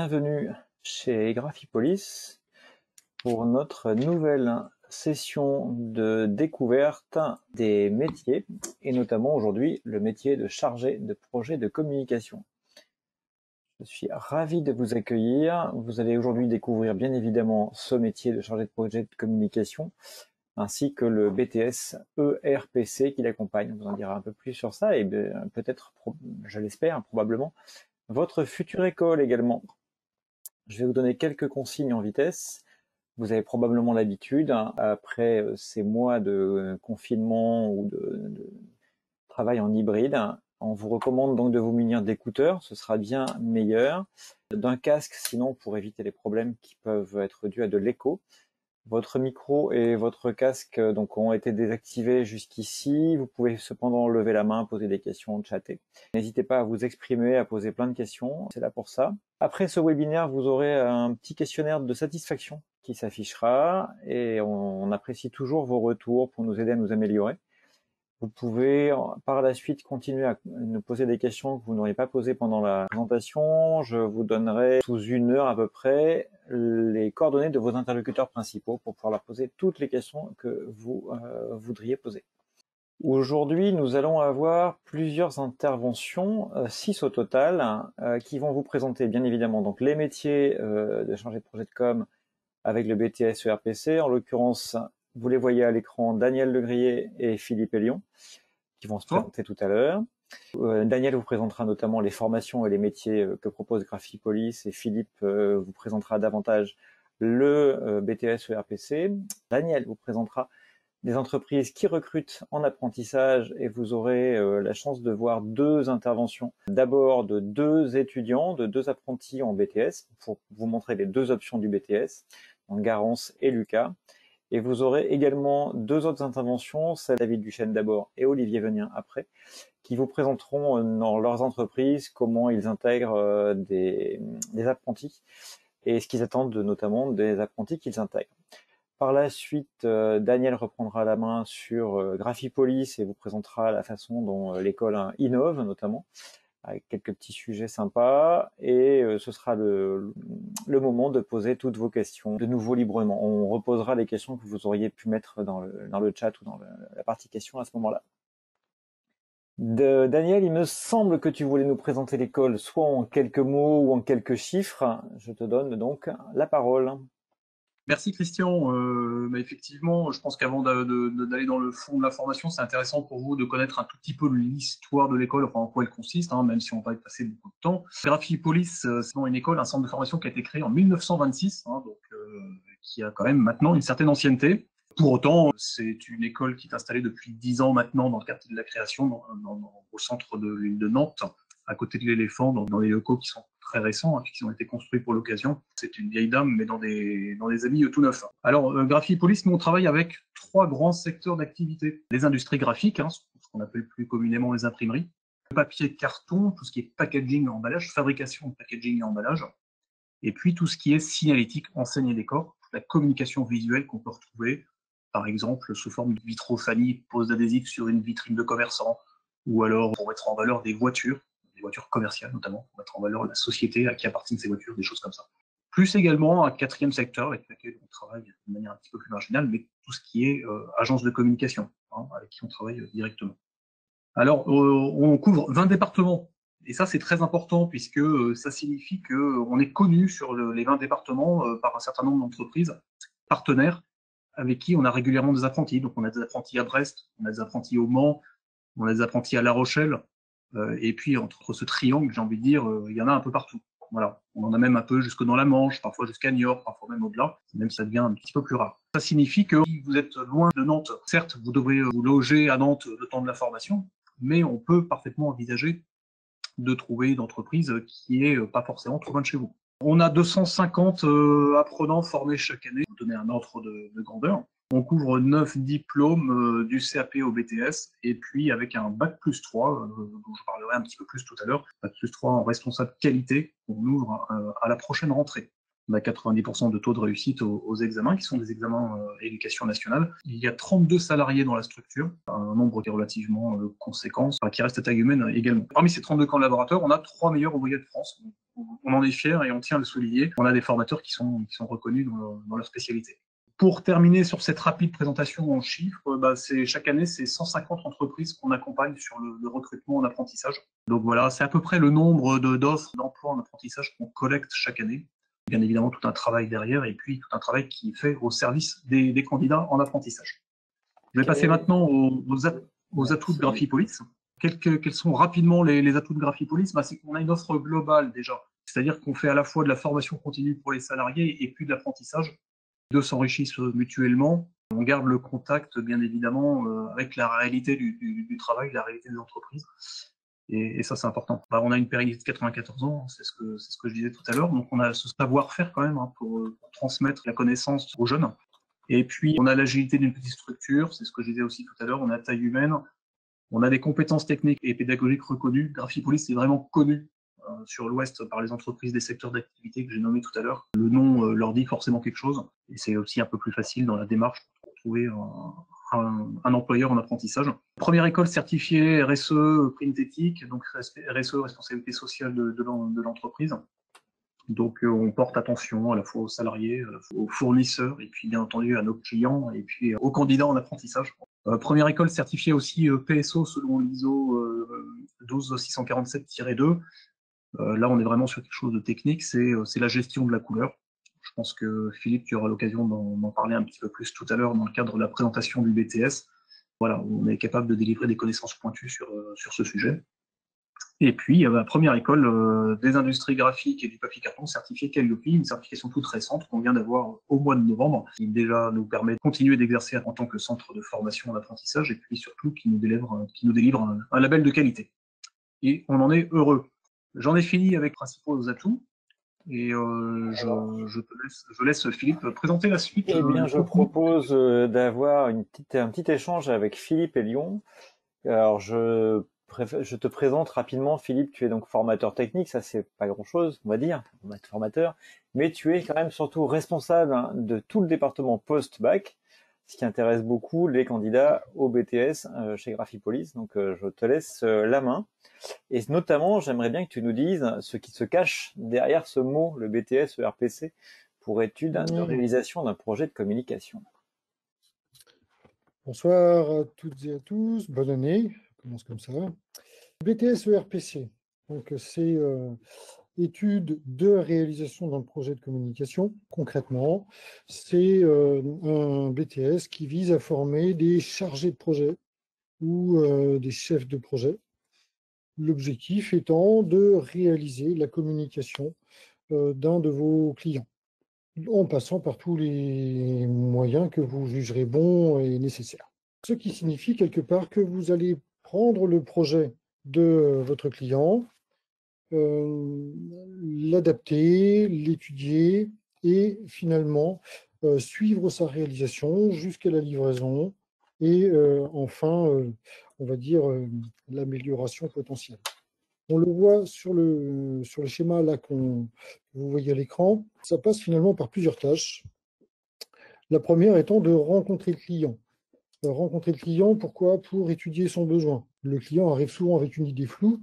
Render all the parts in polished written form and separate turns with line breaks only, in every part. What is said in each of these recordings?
bienvenue chez Graphipolis pour notre nouvelle session de découverte des métiers et notamment aujourd'hui le métier de chargé de projet de communication. Je suis ravi de vous accueillir. Vous allez aujourd'hui découvrir bien évidemment ce métier de chargé de projet de communication ainsi que le BTS ERPC qui l'accompagne. On vous en dira un peu plus sur ça et peut-être, je l'espère, probablement, votre future école également. Je vais vous donner quelques consignes en vitesse. Vous avez probablement l'habitude, après ces mois de confinement ou de travail en hybride, on vous recommande donc de vous munir d'écouteurs, ce sera bien meilleur. D'un casque, sinon, pour éviter les problèmes qui peuvent être dus à de l'écho. Votre micro et votre casque donc ont été désactivés jusqu'ici. Vous pouvez cependant lever la main, poser des questions, chatter. N'hésitez pas à vous exprimer, à poser plein de questions. C'est là pour ça. Après ce webinaire, vous aurez un petit questionnaire de satisfaction qui s'affichera et on apprécie toujours vos retours pour nous aider à nous améliorer. Vous pouvez par la suite continuer à nous poser des questions que vous n'auriez pas posées pendant la présentation. Je vous donnerai sous 1 heure à peu près les coordonnées de vos interlocuteurs principaux pour pouvoir leur poser toutes les questions que vous voudriez poser. Aujourd'hui, nous allons avoir plusieurs interventions, 6 au total, qui vont vous présenter bien évidemment donc les métiers de chargé de projet de com avec le BTS ERPC. En l'occurrence, vous les voyez à l'écran, Daniel Legrier et Philippe Elion, qui vont se présenter tout à l'heure. Daniel vous présentera notamment les formations et les métiers que propose Graphipolis et Philippe vous présentera davantage le BTS ERPC. Daniel vous présentera des entreprises qui recrutent en apprentissage et vous aurez la chance de voir 2 interventions. D'abord de 2 étudiants, de 2 apprentis en BTS pour vous montrer les 2 options du BTS, donc Garance et Lucas. Et vous aurez également 2 autres interventions, celle David Duchesne d'abord et Olivier Venien après, qui vous présenteront dans leurs entreprises comment ils intègrent des apprentis et ce qu'ils attendent notamment des apprentis qu'ils intègrent. Par la suite, Daniel reprendra la main sur Graphipolis et vous présentera la façon dont l'école innove notamment, avec quelques petits sujets sympas, et ce sera le moment de poser toutes vos questions de nouveau librement. On reposera les questions que vous auriez pu mettre dans le chat ou dans la partie questions à ce moment-là. Daniel, il me semble que tu voulais nous présenter l'école soit en quelques mots ou en quelques chiffres. Je te donne donc la parole.
Merci Christian. Effectivement, je pense qu'avant d'aller dans le fond de la formation, c'est intéressant pour vous de connaître un tout petit peu l'histoire de l'école, enfin en quoi elle consiste, même si on va y passer beaucoup de temps. Graphipolis, c'est une école, un centre de formation qui a été créé en 1926, qui a quand même maintenant une certaine ancienneté. Pour autant, c'est une école qui est installée depuis 10 ans maintenant dans le quartier de la création, au centre de l'île de Nantes, à côté de l'Éléphant, dans les locaux qui sont très récents, qui ont été construits pour l'occasion. C'est une vieille dame, mais dans des habits tout neufs. Alors, Graphipolis, nous, on travaille avec 3 grands secteurs d'activité. Les industries graphiques, ce qu'on appelle plus communément les imprimeries, le papier, carton, tout ce qui est packaging et emballage, fabrication, packaging et emballage, et puis tout ce qui est signalétique, enseigne et décor, la communication visuelle qu'on peut retrouver, par exemple, sous forme de vitrophanie, pose d'adhésif sur une vitrine de commerçant, ou alors pour mettre en valeur des voitures commerciales notamment, pour mettre en valeur la société à qui appartiennent ces voitures, des choses comme ça. Plus également un 4e secteur avec lequel on travaille de manière un petit peu plus marginale, mais tout ce qui est agence de communication, avec qui on travaille directement. Alors, on couvre 20 départements, et ça c'est très important puisque ça signifie qu'on est connu sur les 20 départements par un certain nombre d'entreprises partenaires avec qui on a régulièrement des apprentis. Donc on a des apprentis à Brest, on a des apprentis au Mans, on a des apprentis à La Rochelle, et puis entre ce triangle, j'ai envie de dire, il y en a un peu partout. Voilà. On en a même un peu jusque dans la Manche, parfois jusqu'à Niort, parfois même au-delà, même si ça devient un petit peu plus rare. Ça signifie que si vous êtes loin de Nantes, certes, vous devrez vous loger à Nantes le temps de la formation, mais on peut parfaitement envisager de trouver une entreprise qui est pas forcément trop loin de chez vous. On a 250 apprenants formés chaque année, pour donner un ordre de grandeur. On couvre 9 diplômes du CAP au BTS, et puis avec un Bac+3, dont je parlerai un petit peu plus tout à l'heure, Bac+3 en responsable qualité, qu'on ouvre à la prochaine rentrée. On a 90% de taux de réussite aux examens, qui sont des examens éducation nationale. Il y a 32 salariés dans la structure, un nombre qui est relativement conséquent, qui reste à taille humaine également. Parmi ces 32 collaborateurs, on a 3 meilleurs ouvriers de France. On on en est fiers et on tient à le souligner. On a des formateurs qui sont reconnus dans leur spécialité. Pour terminer sur cette rapide présentation en chiffres, chaque année, c'est 150 entreprises qu'on accompagne sur le recrutement en apprentissage. Donc voilà, c'est à peu près le nombre d'offres d'emploi en apprentissage qu'on collecte chaque année. Bien évidemment, tout un travail derrière et puis tout un travail qui est fait au service des candidats en apprentissage. Je vais passer maintenant aux atouts de Graphipolis. Quels sont rapidement les atouts de Graphipolis? C'est qu'on a une offre globale déjà. C'est-à-dire qu'on fait à la fois de la formation continue pour les salariés et puis de l'apprentissage. Les deux s'enrichissent mutuellement. On garde le contact, bien évidemment, avec la réalité du travail, la réalité des entreprises. Et ça, c'est important. On a une période de 94 ans, c'est ce que je disais tout à l'heure. Donc, on a ce savoir-faire quand même pour transmettre la connaissance aux jeunes. Et puis, on a l'agilité d'une petite structure, c'est ce que je disais aussi tout à l'heure. On a taille humaine, on a des compétences techniques et pédagogiques reconnues. Graphipolis est vraiment connu sur l'Ouest par les entreprises des secteurs d'activité que j'ai nommés tout à l'heure. Le nom leur dit forcément quelque chose. Et c'est aussi un peu plus facile dans la démarche pour trouver un employeur en apprentissage. Première école certifiée RSE Print Éthique, donc RSE, responsabilité sociale de l'entreprise. Donc on porte attention à la fois aux salariés, à la fois aux fournisseurs, et puis bien entendu à nos clients, et puis aux candidats en apprentissage. Première école certifiée aussi PSO selon l'ISO 12647-2. Là, on est vraiment sur quelque chose de technique, c'est la gestion de la couleur. Je pense que Philippe, tu auras l'occasion d'en parler un petit peu plus tout à l'heure dans le cadre de la présentation du BTS. Voilà, on est capable de délivrer des connaissances pointues sur ce sujet. Et puis, première école des industries graphiques et du papier carton certifiée Calliope, une certification toute récente qu'on vient d'avoir au mois de novembre, qui déjà nous permet de continuer d'exercer en tant que centre de formation en apprentissage, et puis surtout qui nous délivre un label de qualité. Et on en est heureux. J'en ai fini avec les principaux atouts. Et je laisse Philippe présenter la suite.
Eh bien, je propose d'avoir un petit échange avec Philippe et Lyon. Alors, je te présente rapidement, Philippe, tu es donc formateur technique, ça c'est pas grand-chose, on va dire, on va être formateur, mais tu es quand même surtout responsable de tout le département post-bac, ce qui intéresse beaucoup les candidats au BTS chez Graphipolis, donc je te laisse la main. Et notamment, j'aimerais bien que tu nous dises ce qui se cache derrière ce mot, le BTS ERPC, pour étude de réalisation d'un projet de communication.
Bonsoir à toutes et à tous, bonne année, on commence comme ça. BTS ERPC, donc c'est étude de réalisation d'un projet de communication. Concrètement, c'est un BTS qui vise à former des chargés de projet ou des chefs de projet. L'objectif étant de réaliser la communication d'un de vos clients, en passant par tous les moyens que vous jugerez bons et nécessaires. Ce qui signifie quelque part que vous allez prendre le projet de votre client, l'adapter, l'étudier et finalement suivre sa réalisation jusqu'à la livraison et enfin, on va dire, l'amélioration potentielle. On le voit sur le schéma là que vous voyez à l'écran. Ça passe finalement par plusieurs tâches. La première étant de rencontrer le client. Rencontrer le client, pourquoi? Pour étudier son besoin. Le client arrive souvent avec une idée floue,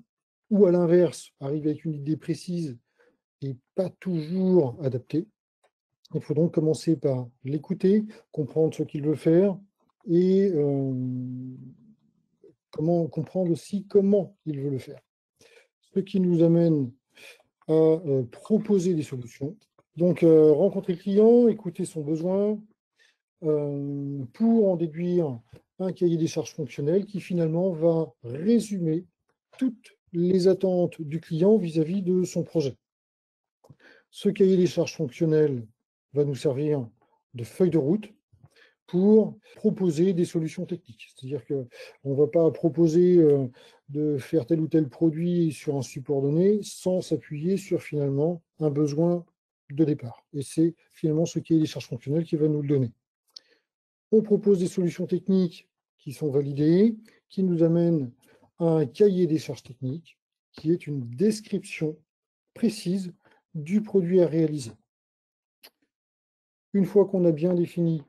ou à l'inverse, arrive avec une idée précise et pas toujours adaptée. Il faut donc commencer par l'écouter, comprendre ce qu'il veut faire et comprendre aussi comment il veut le faire. Ce qui nous amène à proposer des solutions. Donc, rencontrer le client, écouter son besoin, pour en déduire un cahier des charges fonctionnel qui finalement va résumer toutes les attentes du client vis-à-vis de son projet. Ce cahier des charges fonctionnel va nous servir de feuille de route pour proposer des solutions techniques. C'est-à-dire qu'on ne va pas proposer de faire tel ou tel produit sur un support donné sans s'appuyer sur finalement un besoin de départ. Et c'est finalement ce cahier des charges fonctionnelles qui va nous le donner. On propose des solutions techniques qui sont validées, qui nous amènent à un cahier des charges techniques, qui est une description précise du produit à réaliser. Une fois qu'on a bien défini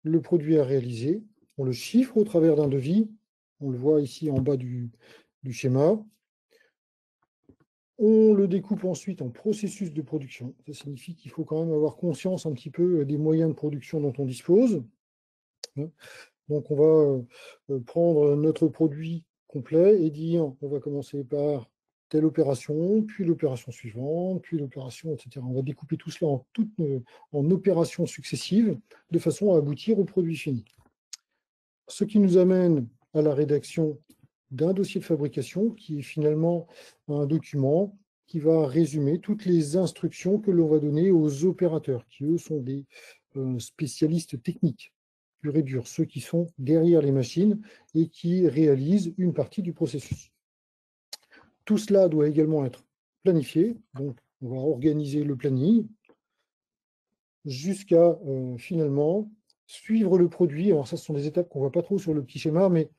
le produit à réaliser, on le chiffre au travers d'un devis. On le voit ici en bas du schéma. On le découpe ensuite en processus de production. Ça signifie qu'il faut quand même avoir conscience un petit peu des moyens de production dont on dispose. Donc on va prendre notre produit complet et dire on va commencer par telle opération, puis l'opération suivante, puis l'opération, etc. On va découper tout cela en opérations successives de façon à aboutir au produit fini. Ce qui nous amène à la rédaction d'un dossier de fabrication qui est finalement un document qui va résumer toutes les instructions que l'on va donner aux opérateurs, qui eux sont des spécialistes techniques, pur et dur, ceux qui sont derrière les machines et qui réalisent une partie du processus. Tout cela doit également être planifié, donc on va organiser le planning jusqu'à finalement suivre le produit. Alors ça, ce sont des étapes qu'on ne voit pas trop sur le petit schéma, mais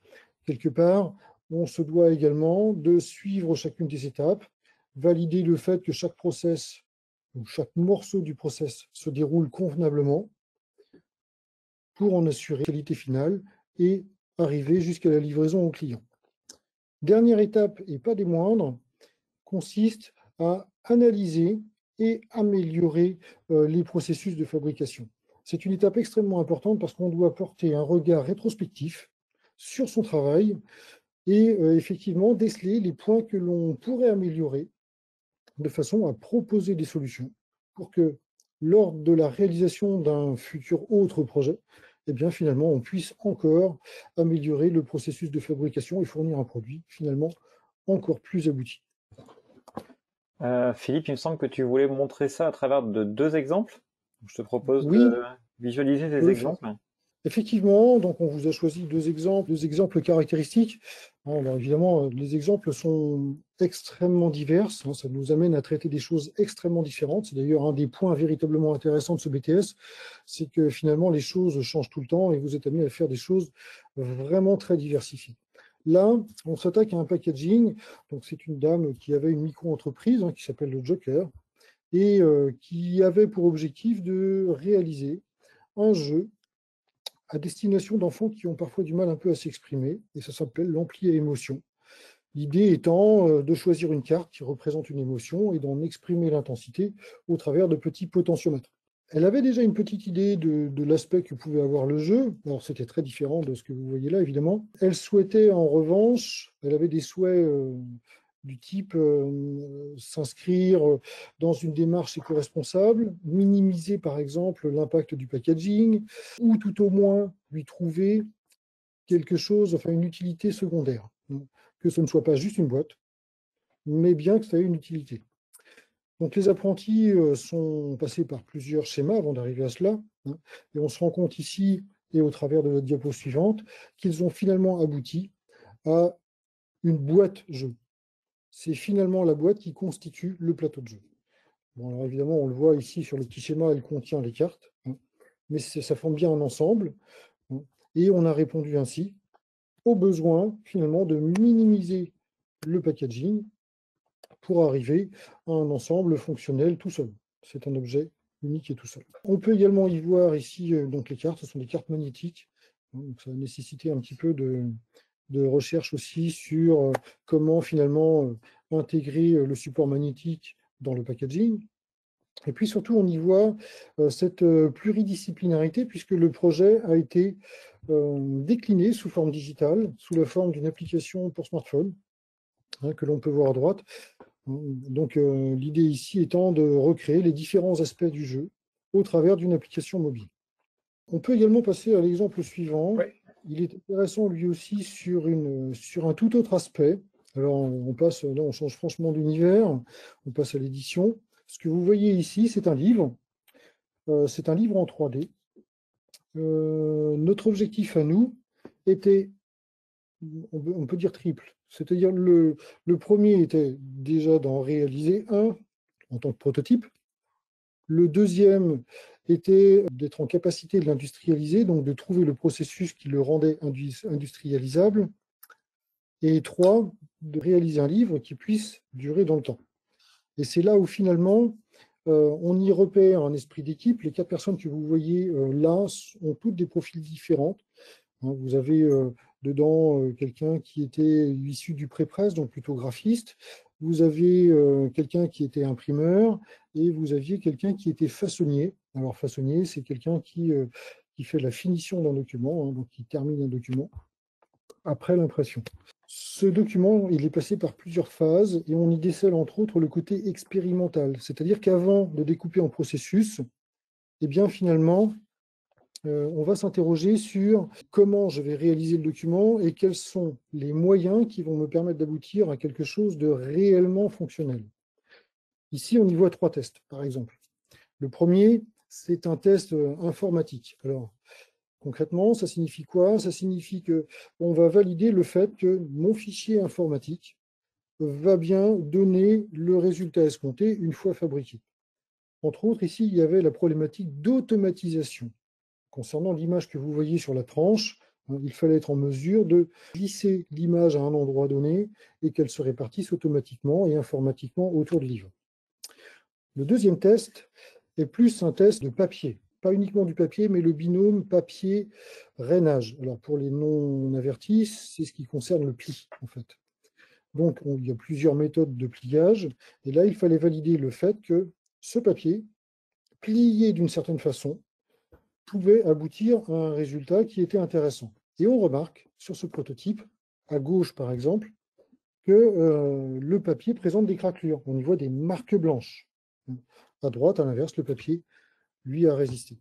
quelque part, on se doit également de suivre chacune des étapes, valider le fait que chaque process ou chaque morceau du process se déroule convenablement pour en assurer la qualité finale et arriver jusqu'à la livraison au client. Dernière étape, et pas des moindres, consiste à analyser et améliorer les processus de fabrication. C'est une étape extrêmement importante parce qu'on doit porter un regard rétrospectif sur son travail et effectivement déceler les points que l'on pourrait améliorer de façon à proposer des solutions pour que lors de la réalisation d'un futur autre projet, eh bien, finalement, on puisse encore améliorer le processus de fabrication et fournir un produit finalement encore plus abouti.
Philippe, il me semble que tu voulais montrer ça à travers de 2 exemples. Je te propose
Oui,
de visualiser ces
on peut le faire.
exemples.
Effectivement, donc on vous a choisi deux exemples caractéristiques. Alors évidemment, les exemples sont extrêmement divers. Ça nous amène à traiter des choses extrêmement différentes. C'est d'ailleurs un des points véritablement intéressants de ce BTS, c'est que finalement les choses changent tout le temps et vous êtes amené à faire des choses vraiment très diversifiées. Là, on s'attaque à un packaging. Donc c'est une dame qui avait une micro-entreprise qui s'appelle le Joker et qui avait pour objectif de réaliser un jeu à destination d'enfants qui ont parfois du mal un peu à s'exprimer, et ça s'appelle l'ampli à émotion. L'idée étant de choisir une carte qui représente une émotion et d'en exprimer l'intensité au travers de petits potentiomètres. Elle avait déjà une petite idée de l'aspect que pouvait avoir le jeu. Alors c'était très différent de ce que vous voyez là, évidemment. Elle souhaitait en revanche, elle avait des souhaits du type s'inscrire dans une démarche éco-responsable, minimiser par exemple l'impact du packaging, ou tout au moins lui trouver quelque chose, enfin une utilité secondaire, que ce ne soit pas juste une boîte, mais bien que ça ait une utilité. Donc les apprentis sont passés par plusieurs schémas avant d'arriver à cela, et on se rend compte ici, et au travers de la diapo suivante, qu'ils ont finalement abouti à une boîte jeu. C'est finalement la boîte qui constitue le plateau de jeu. Bon, alors évidemment, on le voit ici sur le petit schéma, elle contient les cartes, mais ça forme bien un ensemble, et on a répondu ainsi au besoin finalement de minimiser le packaging pour arriver à un ensemble fonctionnel tout seul. C'est un objet unique et tout seul. On peut également y voir ici donc les cartes, ce sont des cartes magnétiques, donc ça a nécessité un petit peu de recherche aussi sur comment finalement intégrer le support magnétique dans le packaging. Et puis surtout, on y voit cette pluridisciplinarité puisque le projet a été décliné sous forme digitale, sous la forme d'une application pour smartphone, que l'on peut voir à droite. Donc l'idée ici étant de recréer les différents aspects du jeu au travers d'une application mobile. On peut également passer à l'exemple suivant.
Oui.
Il est intéressant lui aussi sur un tout autre aspect. Alors là on change franchement d'univers, on passe à l'édition. Ce que vous voyez ici, c'est un livre. C'est un livre en 3D. Notre objectif à nous était, on peut dire triple. C'est-à-dire le premier était déjà d'en réaliser un en tant que prototype. Le deuxième était d'être en capacité de l'industrialiser, donc de trouver le processus qui le rendait industrialisable. Et 3, de réaliser un livre qui puisse durer dans le temps. Et c'est là où finalement, on y repère un esprit d'équipe. Les 4 personnes que vous voyez là ont toutes des profils différents. Vous avez dedans quelqu'un qui était issu du pré-presse, donc plutôt graphiste, vous avez quelqu'un qui était imprimeur et vous aviez quelqu'un qui était façonnier. Alors, façonnier, c'est quelqu'un qui fait la finition d'un document, hein, donc qui termine un document après l'impression. Ce document, il est passé par plusieurs phases et on y décèle entre autres le côté expérimental. C'est-à-dire qu'avant de découper en processus, eh bien finalement, on va s'interroger sur comment je vais réaliser le document et quels sont les moyens qui vont me permettre d'aboutir à quelque chose de réellement fonctionnel. Ici, on y voit 3 tests, par exemple. Le premier, c'est un test informatique. Alors, concrètement, ça signifie quoi? Ça signifie qu'on va valider le fait que mon fichier informatique va bien donner le résultat escompté une fois fabriqué. Entre autres, ici, il y avait la problématique d'automatisation. Concernant l'image que vous voyez sur la tranche, il fallait être en mesure de glisser l'image à un endroit donné et qu'elle se répartisse automatiquement et informatiquement autour du livre. Le deuxième test est plus un test de papier. Pas uniquement du papier, mais le binôme papier-rainage. Alors pour les non-avertis, c'est ce qui concerne le pli, en fait. Donc il y a plusieurs méthodes de pliage. Et là, il fallait valider le fait que ce papier, plié d'une certaine façon, pouvait aboutir à un résultat qui était intéressant. Et on remarque sur ce prototype, à gauche par exemple, que le papier présente des craquelures. On y voit des marques blanches. À droite, à l'inverse, le papier, lui, a résisté.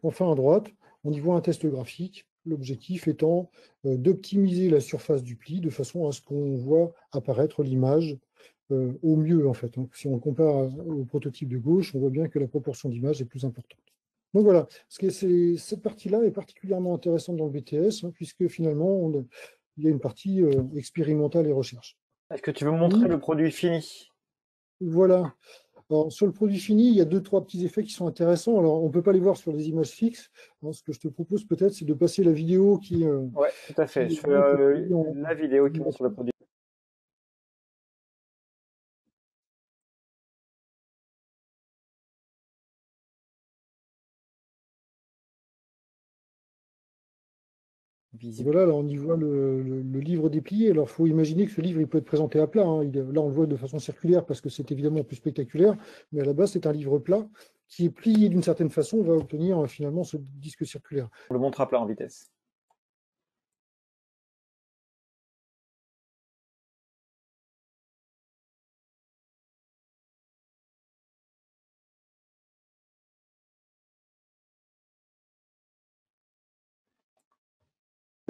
Enfin, à droite, on y voit un test graphique, l'objectif étant d'optimiser la surface du pli de façon à ce qu'on voit apparaître l'image au mieux, en fait. Si on compare au prototype de gauche, on voit bien que la proportion d'image est plus importante. Donc voilà, cette partie-là est particulièrement intéressante dans le BTS, hein, puisque finalement, il y a une partie expérimentale et recherche.
Est-ce que tu veux montrer le produit fini?
Voilà. Alors, sur le produit fini, il y a 2-3 petits effets qui sont intéressants. Alors, on ne peut pas les voir sur les images fixes. Alors, ce que je te propose peut-être, c'est de passer la vidéo qui...
Oui, tout à fait. Je fais la vidéo qui montre le produit.
Voilà, là, on y voit le livre déplié. Alors, il faut imaginer que ce livre, il peut être présenté à plat, hein. Là, on le voit de façon circulaire parce que c'est évidemment plus spectaculaire. Mais à la base, c'est un livre plat qui est plié d'une certaine façon. On va obtenir finalement ce disque circulaire.
On le montre à plat en vitesse.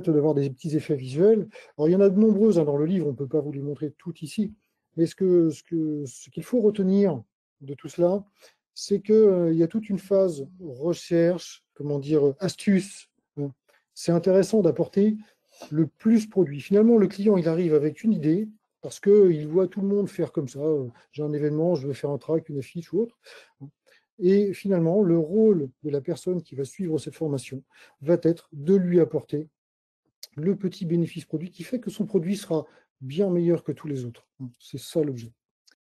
D'avoir des petits effets visuels. Alors, il y en a de nombreuses dans le livre, on ne peut pas vous les montrer toutes ici, mais ce qu'il faut retenir de tout cela, c'est qu'il y a toute une phase recherche, comment dire, astuce. C'est intéressant d'apporter le plus produit. Finalement, le client, il arrive avec une idée, parce qu'il voit tout le monde faire comme ça. J'ai un événement, je veux faire un track, une affiche ou autre. Et finalement, le rôle de la personne qui va suivre cette formation va être de lui apporter le petit bénéfice produit qui fait que son produit sera bien meilleur que tous les autres. C'est ça l'objet.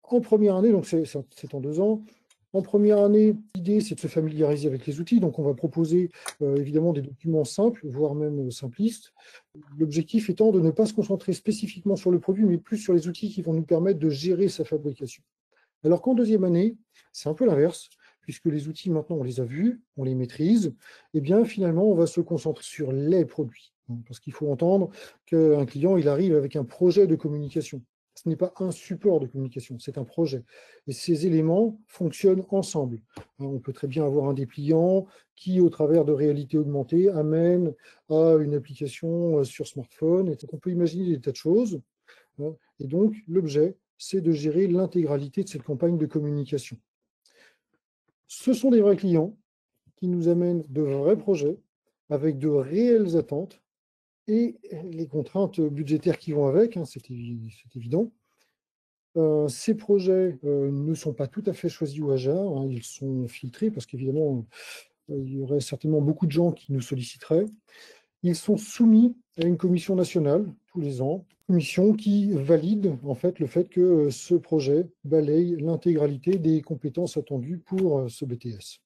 En première année, donc c'est en 2 ans, en première année, l'idée c'est de se familiariser avec les outils. Donc on va proposer évidemment des documents simples, voire même simplistes. L'objectif étant de ne pas se concentrer spécifiquement sur le produit, mais plus sur les outils qui vont nous permettre de gérer sa fabrication. Alors qu'en 2e année, c'est un peu l'inverse, puisque les outils maintenant on les a vus, on les maîtrise, et bien finalement on va se concentrer sur les produits. Parce qu'il faut entendre qu'un client, il arrive avec un projet de communication. Ce n'est pas un support de communication, c'est un projet. Et ces éléments fonctionnent ensemble. On peut très bien avoir un dépliant qui, au travers de réalité augmentée, amène à une application sur smartphone. Et on peut imaginer des tas de choses. Et donc, l'objet, c'est de gérer l'intégralité de cette campagne de communication. Ce sont des vrais clients qui nous amènent de vrais projets avec de réelles attentes et les contraintes budgétaires qui vont avec, hein, c'est évident. Ces projets ne sont pas tout à fait choisis au hasard, hein, ils sont filtrés parce qu'évidemment, il y aurait certainement beaucoup de gens qui nous solliciteraient. Ils sont soumis à une commission nationale tous les ans, commission qui valide en fait le fait que ce projet balaye l'intégralité des compétences attendues pour ce BTS,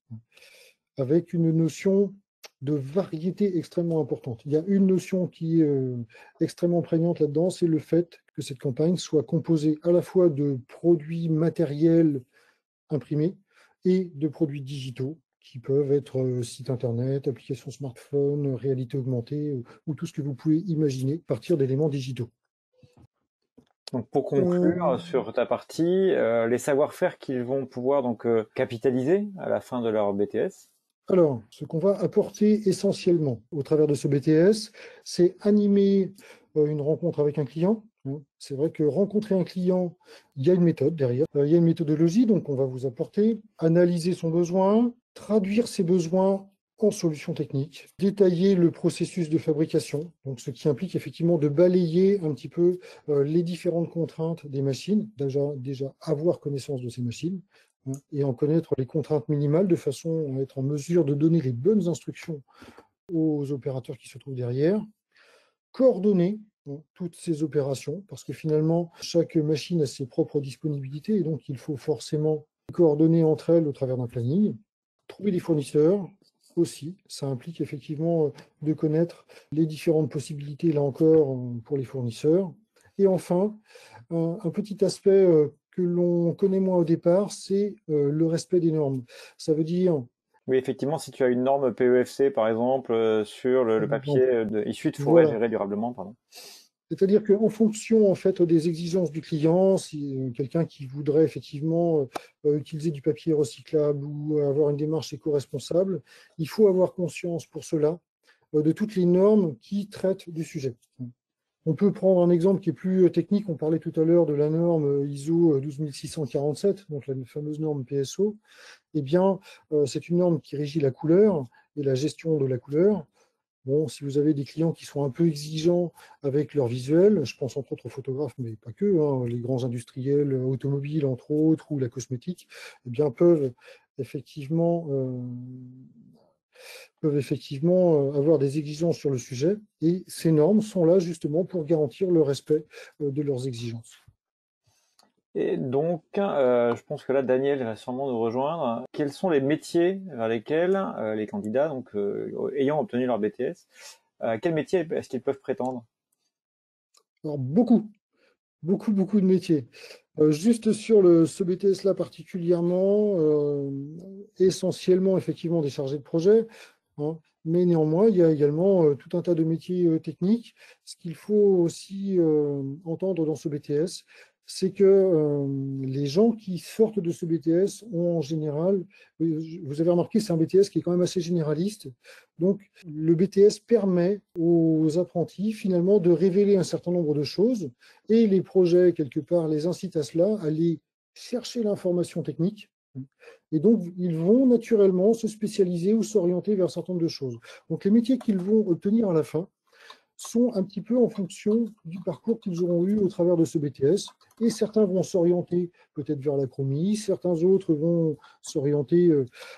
avec une notion de variété extrêmement importante. Il y a une notion qui est extrêmement prégnante là-dedans, c'est le fait que cette campagne soit composée à la fois de produits matériels imprimés et de produits digitaux qui peuvent être site internet, applications smartphone, réalité augmentée ou tout ce que vous pouvez imaginer à partir d'éléments digitaux.
Donc pour conclure sur ta partie, les savoir-faire qu'ils vont pouvoir donc capitaliser à la fin de leur BTS.
Alors, ce qu'on va apporter essentiellement au travers de ce BTS, c'est animer une rencontre avec un client. C'est vrai que rencontrer un client, il y a une méthode derrière, il y a une méthodologie, donc on va vous apporter, analyser son besoin, traduire ses besoins en solutions techniques, détailler le processus de fabrication, donc ce qui implique effectivement de balayer un petit peu les différentes contraintes des machines, déjà avoir connaissance de ces machines, et en connaître les contraintes minimales de façon à être en mesure de donner les bonnes instructions aux opérateurs qui se trouvent derrière, coordonner toutes ces opérations, parce que finalement, chaque machine a ses propres disponibilités, et donc il faut forcément coordonner entre elles au travers d'un planning, trouver des fournisseurs aussi, ça implique effectivement de connaître les différentes possibilités, là encore, pour les fournisseurs, et enfin, un petit aspect que l'on connaît moins au départ, c'est le respect des normes. Ça veut dire...
Oui, effectivement, si tu as une norme PEFC, par exemple, sur le papier issu de forêt géré durablement, pardon.
C'est-à-dire qu'en fonction en fait des exigences du client, si quelqu'un qui voudrait effectivement utiliser du papier recyclable ou avoir une démarche éco-responsable, il faut avoir conscience pour cela de toutes les normes qui traitent du sujet. On peut prendre un exemple qui est plus technique. On parlait tout à l'heure de la norme ISO 12647, donc la fameuse norme PSO. Eh bien, c'est une norme qui régit la couleur et la gestion de la couleur. Bon, si vous avez des clients qui sont un peu exigeants avec leur visuel, je pense entre autres aux photographes, mais pas que, les grands industriels automobiles, entre autres, ou la cosmétique, eh bien, peuvent effectivement avoir des exigences sur le sujet, et ces normes sont là justement pour garantir le respect de leurs exigences.
Et donc, je pense que là, Daniel va sûrement nous rejoindre. Quels sont les métiers vers lesquels les candidats, donc ayant obtenu leur BTS, quels métiers est-ce qu'ils peuvent prétendre?
Alors, beaucoup de métiers. Juste sur ce BTS-là particulièrement, essentiellement effectivement des chargés de projet, mais néanmoins, il y a également tout un tas de métiers techniques. Ce qu'il faut aussi entendre dans ce BTS, c'est que les gens qui sortent de ce BTS ont en général, vous avez remarqué, c'est un BTS qui est quand même assez généraliste. Donc, le BTS permet aux apprentis finalement de révéler un certain nombre de choses, et les projets, quelque part, les incitent à cela, à aller chercher l'information technique. Et donc, ils vont naturellement se spécialiser ou s'orienter vers un certain nombre de choses. Donc, les métiers qu'ils vont obtenir à la fin sont un petit peu en fonction du parcours qu'ils auront eu au travers de ce BTS. Et certains vont s'orienter peut-être vers la chromie, certains autres vont s'orienter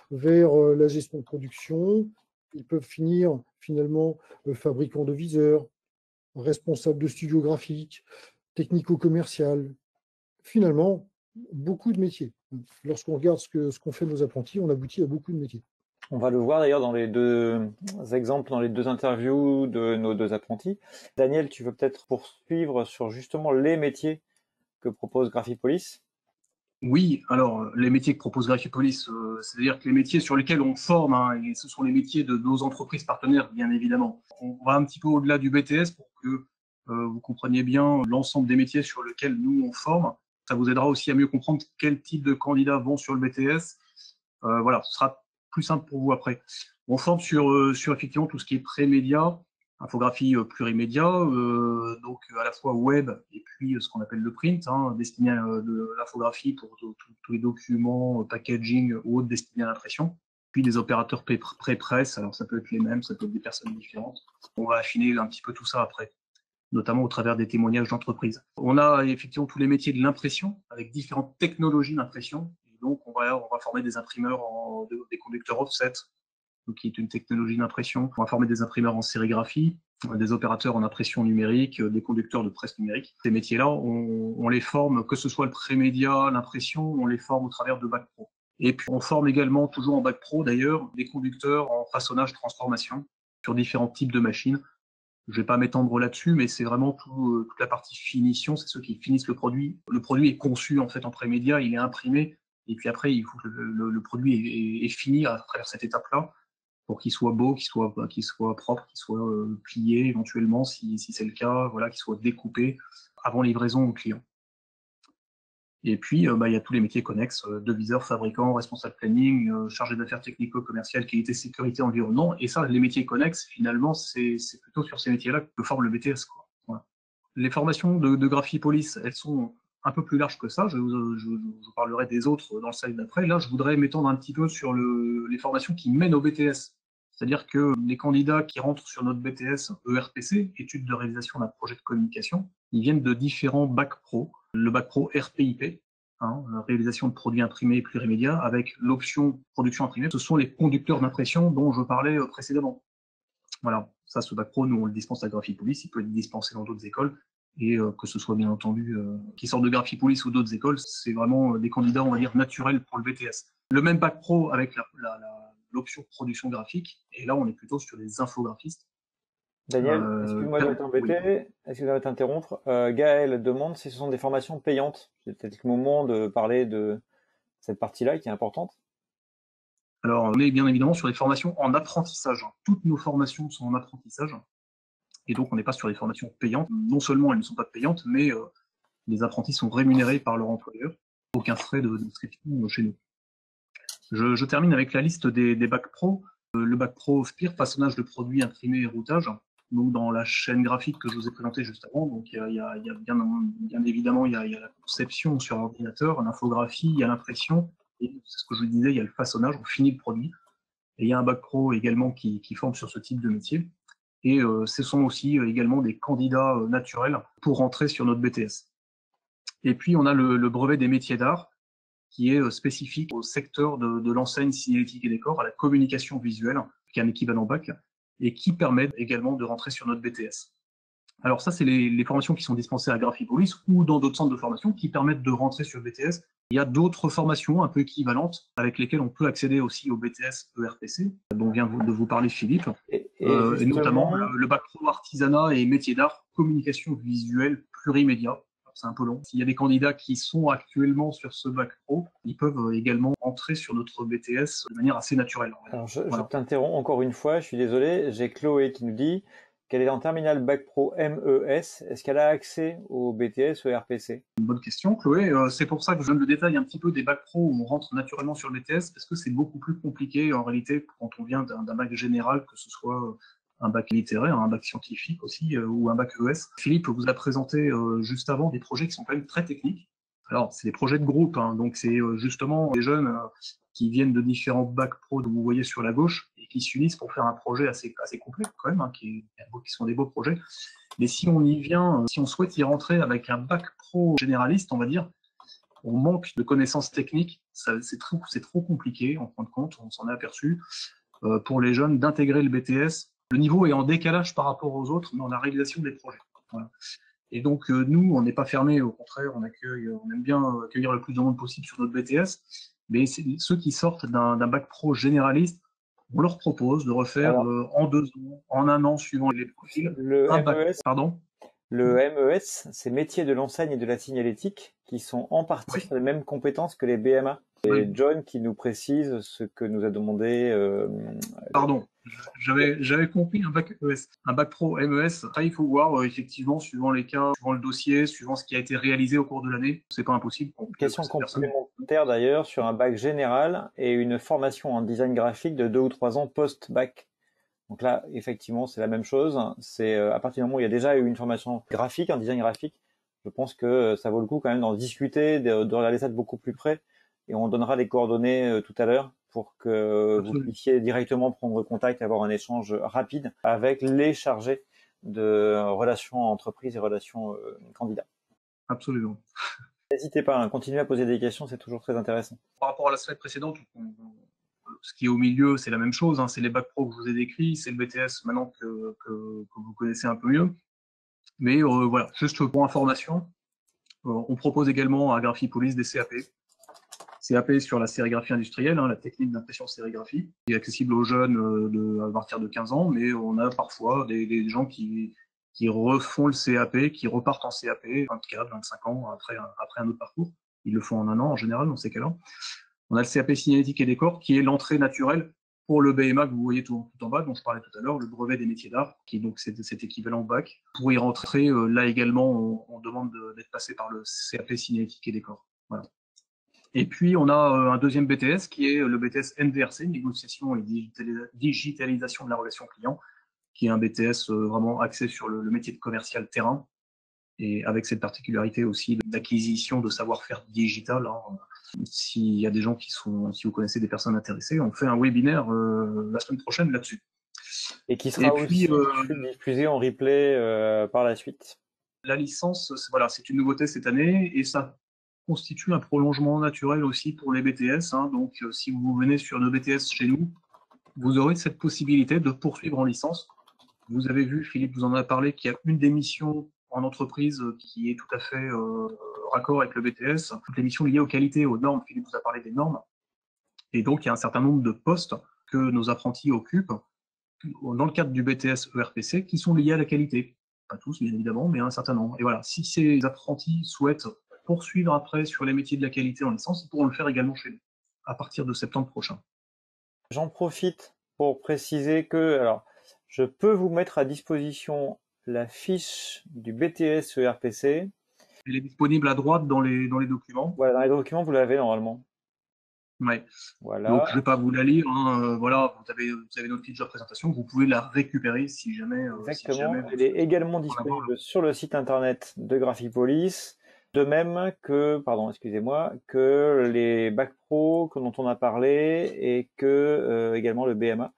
vers la gestion de production. Ils peuvent finir finalement fabricant de viseurs, responsable de studio graphique, technico-commercial. Finalement, beaucoup de métiers. Lorsqu'on regarde ce qu'ont fait nos apprentis, on aboutit à beaucoup de métiers.
On va le voir d'ailleurs dans les deux exemples, dans les deux interviews de nos deux apprentis. Daniel, tu veux peut-être poursuivre sur justement les métiers que propose Graphipolis?
Oui, alors les métiers que propose Graphipolis, c'est-à-dire que les métiers sur lesquels on forme, et ce sont les métiers de nos entreprises partenaires, bien évidemment. On va un petit peu au-delà du BTS pour que vous compreniez bien l'ensemble des métiers sur lesquels nous on forme. Ça vous aidera aussi à mieux comprendre quel type de candidats vont sur le BTS. Voilà, ce sera plus simple pour vous après. On forme sur effectivement tout ce qui est pré-média, infographie plurimédia, donc à la fois web et puis ce qu'on appelle le print, destiné à de l'infographie pour tous les documents, packaging ou autres destinés à l'impression. Puis des opérateurs pré-presse, alors ça peut être les mêmes, ça peut être des personnes différentes. On va affiner un petit peu tout ça après, notamment au travers des témoignages d'entreprises. On a effectivement tous les métiers de l'impression, avec différentes technologies d'impression. Et donc, on va former des imprimeurs, des conducteurs offset, qui est une technologie d'impression. On va former des imprimeurs en sérigraphie, des opérateurs en impression numérique, des conducteurs de presse numérique. Ces métiers-là, on les forme, que ce soit le pré-média, l'impression, on les forme au travers de Bac Pro. Et puis on forme également, toujours en bac pro d'ailleurs, des conducteurs en façonnage transformation sur différents types de machines. Je ne vais pas m'étendre là-dessus, mais c'est vraiment toute la partie finition, c'est ceux qui finissent le produit. Le produit est conçu en fait en prémédia, il est imprimé, et puis après il faut que le produit est fini à travers cette étape-là pour qu'il soit beau, qu'il soit propre, qu'il soit plié éventuellement si c'est le cas, voilà, qu'il soit découpé avant livraison au client. Et puis, il y a tous les métiers connexes, deviseur, fabricant, responsable planning, chargé d'affaires technico-commerciales, qualité, sécurité, environnement. Et ça, les métiers connexes, finalement, c'est plutôt sur ces métiers-là que forme le BTS, quoi. Voilà. Les formations de Graphipolis, elles sont un peu plus larges que ça. Je parlerai des autres dans le slide d'après. Là, je voudrais m'étendre un petit peu sur les formations qui mènent au BTS. C'est-à-dire que les candidats qui rentrent sur notre BTS ERPC, études de réalisation d'un projet de communication, ils viennent de différents bacs pro. Le bac pro RPIP, réalisation de produits imprimés plurimédia, avec l'option production imprimée. Ce sont les conducteurs d'impression dont je parlais précédemment. Voilà, ça, ce bac pro, nous, on le dispense à Graphipolis, il peut être dispensé dans d'autres écoles, et que ce soit bien entendu qui sortent de Graphipolis ou d'autres écoles, c'est vraiment des candidats, on va dire, naturels pour le BTS. Le même bac pro avec l'option production graphique, et là, on est plutôt sur des infographistes.
Daniel, excuse-moi de t'embêter, excuse-moi de t'interrompre. Gaël demande si ce sont des formations payantes. C'est peut-être le moment de parler de cette partie-là qui est importante.
Alors, on est bien évidemment sur des formations en apprentissage. Toutes nos formations sont en apprentissage. Et donc, on n'est pas sur des formations payantes. Non seulement elles ne sont pas payantes, mais les apprentis sont rémunérés par leur employeur. Aucun frais d'inscription chez nous. Je termine avec la liste des bacs pro. Le bac pro FPIR, façonnage de produits imprimés et routage. Donc, dans la chaîne graphique que je vous ai présentée juste avant, donc il y a bien évidemment il y a la conception sur ordinateur, l'infographie, il y a l'impression, et c'est ce que je vous disais, il y a le façonnage, on finit le produit. Et il y a un bac pro également qui forme sur ce type de métier. Et ce sont aussi également des candidats naturels pour rentrer sur notre BTS. Et puis on a le brevet des métiers d'art, qui est spécifique au secteur de l'enseigne signalétique et décor, à la communication visuelle, qui est un équivalent bac, et qui permet également de rentrer sur notre BTS. Alors ça, c'est les formations qui sont dispensées à Graphipolis ou dans d'autres centres de formation qui permettent de rentrer sur le BTS. Il y a d'autres formations un peu équivalentes avec lesquelles on peut accéder aussi au BTS ERPC, dont vient de vous parler Philippe, et notamment le bac pro artisanat et métier d'art, communication visuelle plurimédia. C'est un peu long. S'il y a des candidats qui sont actuellement sur ce bac pro, ils peuvent également entrer sur notre BTS de manière assez naturelle.
Alors je t'interromps encore une fois, je suis désolé. J'ai Chloé qui nous dit qu'elle est en terminale bac pro MES. Est-ce qu'elle a accès au BTS ERPC?
Une bonne question, Chloé. C'est pour ça que je donne le détail un petit peu des bacs pro où on rentre naturellement sur le BTS, parce que c'est beaucoup plus compliqué en réalité quand on vient d'un bac général, que ce soit un bac littéraire, un bac scientifique aussi, ou un bac ES. Philippe vous a présenté juste avant des projets qui sont quand même très techniques. Alors, c'est des projets de groupe, donc c'est justement des jeunes qui viennent de différents bacs pro que vous voyez sur la gauche et qui s'unissent pour faire un projet assez complet quand même, qui sont des beaux projets. Mais si on y vient, si on souhaite y rentrer avec un bac pro généraliste, on va dire, on manque de connaissances techniques, c'est trop compliqué en fin de compte, on s'en est aperçu, pour les jeunes d'intégrer le BTS. Le niveau est en décalage par rapport aux autres dans la réalisation des projets. Voilà. Et donc, nous, on n'est pas fermé, au contraire, on aime bien accueillir le plus de monde possible sur notre BTS, mais ceux qui sortent d'un bac pro généraliste, on leur propose de refaire en 2 ans, en 1 an, suivant les profils,
Le MES, c'est métier de l'enseigne et de la signalétique, qui sont en partie sur les mêmes compétences que les BMA. Et John qui nous précise ce que nous a demandé.
Pardon, j'avais compris un bac ES, un bac pro MES. Après, il faut voir effectivement suivant les cas, suivant le dossier, suivant ce qui a été réalisé au cours de l'année. C'est pas impossible.
Question complémentaire d'ailleurs sur un bac général et une formation en design graphique de 2 ou 3 ans post-bac. Donc là, effectivement, c'est la même chose. C'est à partir du moment où il y a déjà eu une formation graphique, un design graphique, je pense que ça vaut le coup quand même d'en discuter, de regarder ça de beaucoup plus près. Et on donnera les coordonnées tout à l'heure pour que vous puissiez directement prendre contact et avoir un échange rapide avec les chargés de relations entreprises et relations candidats.
Absolument.
N'hésitez pas, continuez à poser des questions, c'est toujours très intéressant.
Par rapport à la slide précédente, ce qui est au milieu, c'est la même chose, c'est les bacs pro que je vous ai décrits, c'est le BTS maintenant que vous connaissez un peu mieux. Mais voilà, juste pour information, on propose également à Graphipolis des CAP. CAP sur la sérigraphie industrielle, la technique d'impression-sérigraphie, qui est accessible aux jeunes à partir de 15 ans, mais on a parfois des gens qui refont le CAP, qui repartent en CAP 24, 25 ans après un autre parcours. Ils le font en un an en général dans ces cas-là. On a le CAP signalétique et décor, qui est l'entrée naturelle pour le BMA que vous voyez tout en bas, dont je parlais tout à l'heure, le brevet des métiers d'art, qui est donc cet équivalent bac. Pour y rentrer, là également, on demande d'être passé par le CAP signalétique et décor. Voilà. Et puis, on a un deuxième BTS qui est le BTS NVRC, négociation et digitalisation de la relation client, qui est un BTS vraiment axé sur le métier de commercial terrain, et avec cette particularité aussi d'acquisition de savoir-faire digital. S'il y a des gens si vous connaissez des personnes intéressées, on fait un webinaire la semaine prochaine là-dessus.
Et qui sera aussi diffusé en replay par la suite.
La licence, voilà, c'est une nouveauté cette année et ça constitue un prolongement naturel aussi pour les BTS. Donc, si vous venez sur nos BTS chez nous, vous aurez cette possibilité de poursuivre en licence. Vous avez vu, Philippe vous en a parlé, qu'il y a une des missions en entreprise qui est tout à fait raccord avec le BTS. Toutes les missions liées aux qualités, aux normes. Philippe vous a parlé des normes. Et donc, il y a un certain nombre de postes que nos apprentis occupent dans le cadre du BTS ERPC qui sont liés à la qualité. Pas tous, bien évidemment, mais un certain nombre. Et voilà, si ces apprentis souhaitent poursuivre après sur les métiers de la qualité en licence, ils pourront le faire également chez nous, à partir de septembre prochain.
J'en profite pour préciser que, alors, je peux vous mettre à disposition la fiche du BTS ERPC.
Elle est disponible à droite dans les documents.
Voilà, dans les documents, vous l'avez normalement.
Ouais.
Voilà.
Donc, je ne vais pas vous la lire. Voilà, vous avez notre fiche de présentation. Vous pouvez la récupérer si jamais.
Exactement.
Si jamais
elle est également disponible sur le site internet de Graphipolis. De même que, que les bacs pro dont on a parlé et que également le BMA.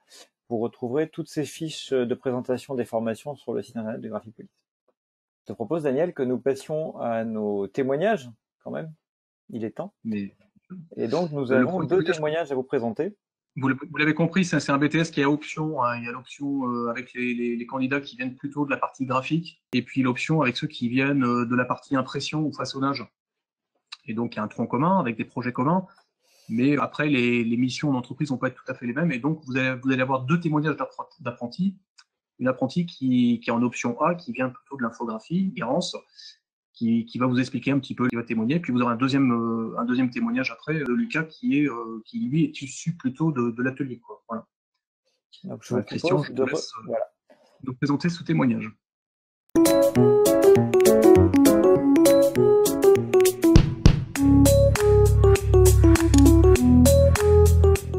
Vous retrouverez toutes ces fiches de présentation des formations sur le site internet de Graphipolis. Je te propose, Daniel, que nous passions à nos témoignages, quand même. Il est temps. Et donc, nous avons deux témoignages à vous présenter.
Vous l'avez compris, c'est un BTS qui a option. Il y a l'option avec les candidats qui viennent plutôt de la partie graphique, et puis l'option avec ceux qui viennent de la partie impression ou façonnage. Et donc, il y a un tronc commun avec des projets communs. Mais après, les missions d'entreprise vont pas être tout à fait les mêmes. Et donc, vous allez avoir deux témoignages d'apprentis. Une apprentie qui est en option A, qui vient plutôt de l'infographie, Garance, qui va vous expliquer un petit peu, qui va témoigner. Puis vous aurez un deuxième témoignage après de Lucas qui lui est issu plutôt de l'atelier. Voilà.
Donc, je vous Christian, je te laisse
nous présenter ce témoignage.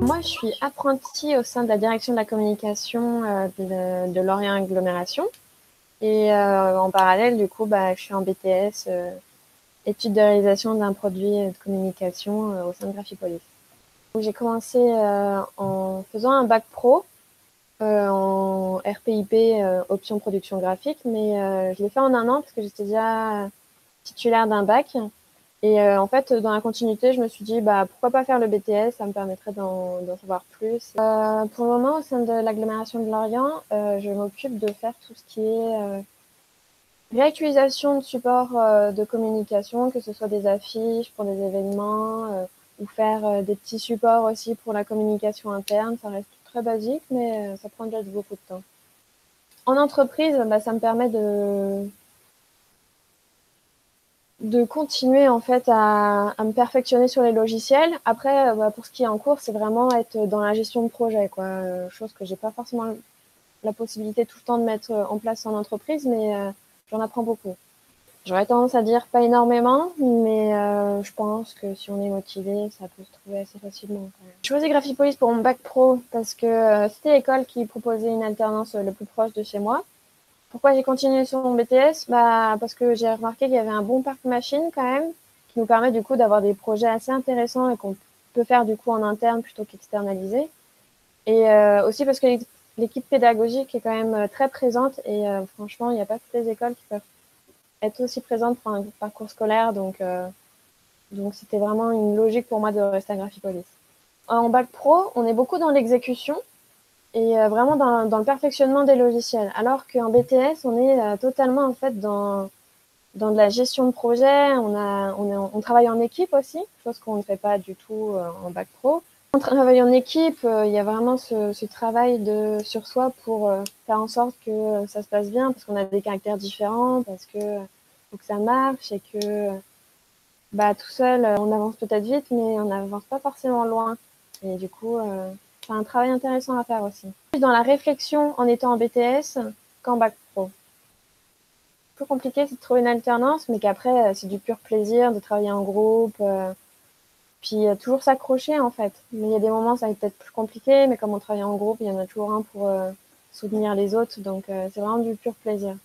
Moi, je suis apprentie au sein de la direction de la communication de Lorient Agglomération. Et en parallèle, du coup, je suis en BTS, études de réalisation d'un produit de communication au sein de Graphipolis. J'ai commencé en faisant un bac pro en RPIP, option production graphique, mais je l'ai fait en un an parce que j'étais déjà titulaire d'un bac. Et en fait, dans la continuité, je me suis dit, pourquoi pas faire le BTS, ça me permettrait d'en savoir plus. Pour le moment, au sein de l'agglomération de Lorient, je m'occupe de faire tout ce qui est réactualisation de supports de communication, que ce soit des affiches pour des événements ou faire des petits supports aussi pour la communication interne. Ça reste très basique, mais ça prend déjà beaucoup de temps. En entreprise, ça me permet de continuer en fait à me perfectionner sur les logiciels. Après, pour ce qui est en cours, c'est vraiment être dans la gestion de projet, chose que j'ai pas forcément la possibilité tout le temps de mettre en place en entreprise, mais j'en apprends beaucoup. J'aurais tendance à dire pas énormément, mais je pense que si on est motivé, ça peut se trouver assez facilement. J'ai choisi Graphipolis pour mon bac pro parce que c'était l'école qui proposait une alternance le plus proche de chez moi. Pourquoi j'ai continué sur mon BTS ? Parce que j'ai remarqué qu'il y avait un bon parc machine quand même, qui nous permet du coup d'avoir des projets assez intéressants et qu'on peut faire du coup en interne plutôt qu'externaliser. Et aussi parce que l'équipe pédagogique est quand même très présente et franchement, il n'y a pas toutes les écoles qui peuvent être aussi présentes pour un parcours scolaire. Donc c'était vraiment une logique pour moi de rester à Graphipolis. En bac pro, on est beaucoup dans l'exécution et vraiment dans le perfectionnement des logiciels. Alors qu'en BTS, on est totalement en fait dans Dans de la gestion de projet, on travaille en équipe aussi, chose qu'on ne fait pas du tout en bac pro. On travaille en équipe, il y a vraiment ce travail sur soi pour faire en sorte que ça se passe bien, parce qu'on a des caractères différents, parce que faut que ça marche et que tout seul, on avance peut-être vite, mais on n'avance pas forcément loin. Et du coup, c'est un travail intéressant à faire aussi. Plus dans la réflexion en étant en BTS qu'en bac pro. Plus compliqué, c'est de trouver une alternance, mais qu'après, c'est du pur plaisir de travailler en groupe, puis toujours s'accrocher en fait. Mais il y a des moments, ça va être peut-être plus compliqué, mais comme on travaille en groupe, il y en a toujours un pour soutenir les autres, donc c'est vraiment du pur plaisir.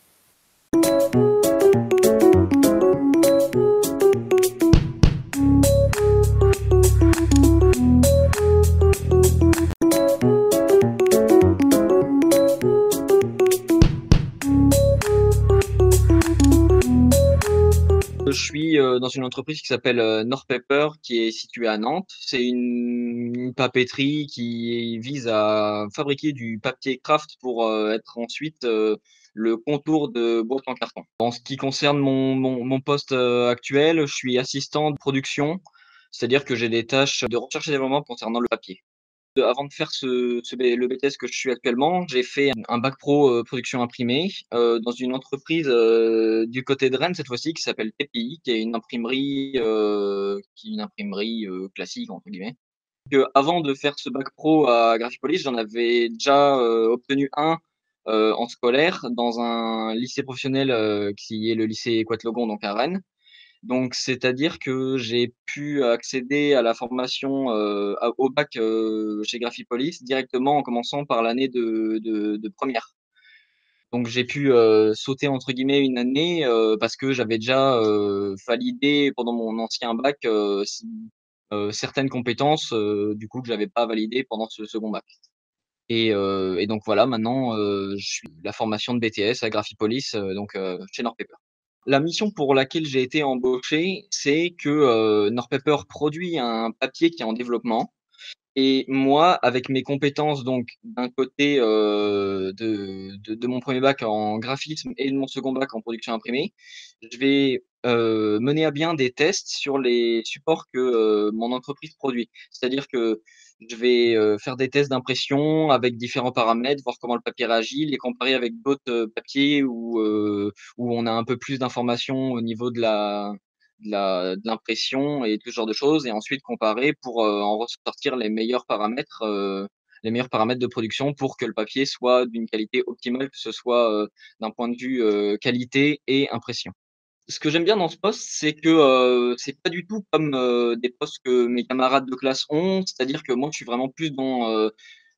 Je suis dans une entreprise qui s'appelle Norpaper, qui est située à Nantes. C'est une papeterie qui vise à fabriquer du papier craft pour être ensuite le contour de boîtes en carton. En ce qui concerne mon poste actuel, je suis assistant de production, c'est-à-dire que j'ai des tâches de recherche et développement concernant le papier. Avant de faire le BTS que je suis actuellement, j'ai fait un bac pro production imprimée dans une entreprise du côté de Rennes cette fois-ci qui s'appelle TPI, qui est une imprimerie classique entre guillemets. Avant de faire ce bac pro à Graphipolis, j'en avais déjà obtenu un en scolaire dans un lycée professionnel qui est le lycée Quatlogon donc à Rennes. Donc, c'est-à-dire que j'ai pu accéder à la formation au bac chez Graphipolis directement en commençant par l'année de première. Donc, j'ai pu sauter entre guillemets une année parce que j'avais déjà validé pendant mon ancien bac certaines compétences du coup que j'avais pas validées pendant ce second bac. Et donc voilà, maintenant je suis la formation de BTS à Graphipolis chez Norpaper. La mission pour laquelle j'ai été embauché, c'est que Norpaper produit un papier qui est en développement et moi, avec mes compétences donc d'un côté de mon premier bac en graphisme et de mon second bac en production imprimée, je vais mener à bien des tests sur les supports que mon entreprise produit. C'est-à-dire que je vais faire des tests d'impression avec différents paramètres, voir comment le papier réagit, les comparer avec d'autres papiers où on a un peu plus d'informations au niveau de l'impression et tout ce genre de choses, et ensuite comparer pour en ressortir les meilleurs paramètres de production pour que le papier soit d'une qualité optimale, que ce soit d'un point de vue qualité et impression. Ce que j'aime bien dans ce poste, c'est que c'est pas du tout comme des postes que mes camarades de classe ont, c'est-à-dire que moi, je suis vraiment plus dans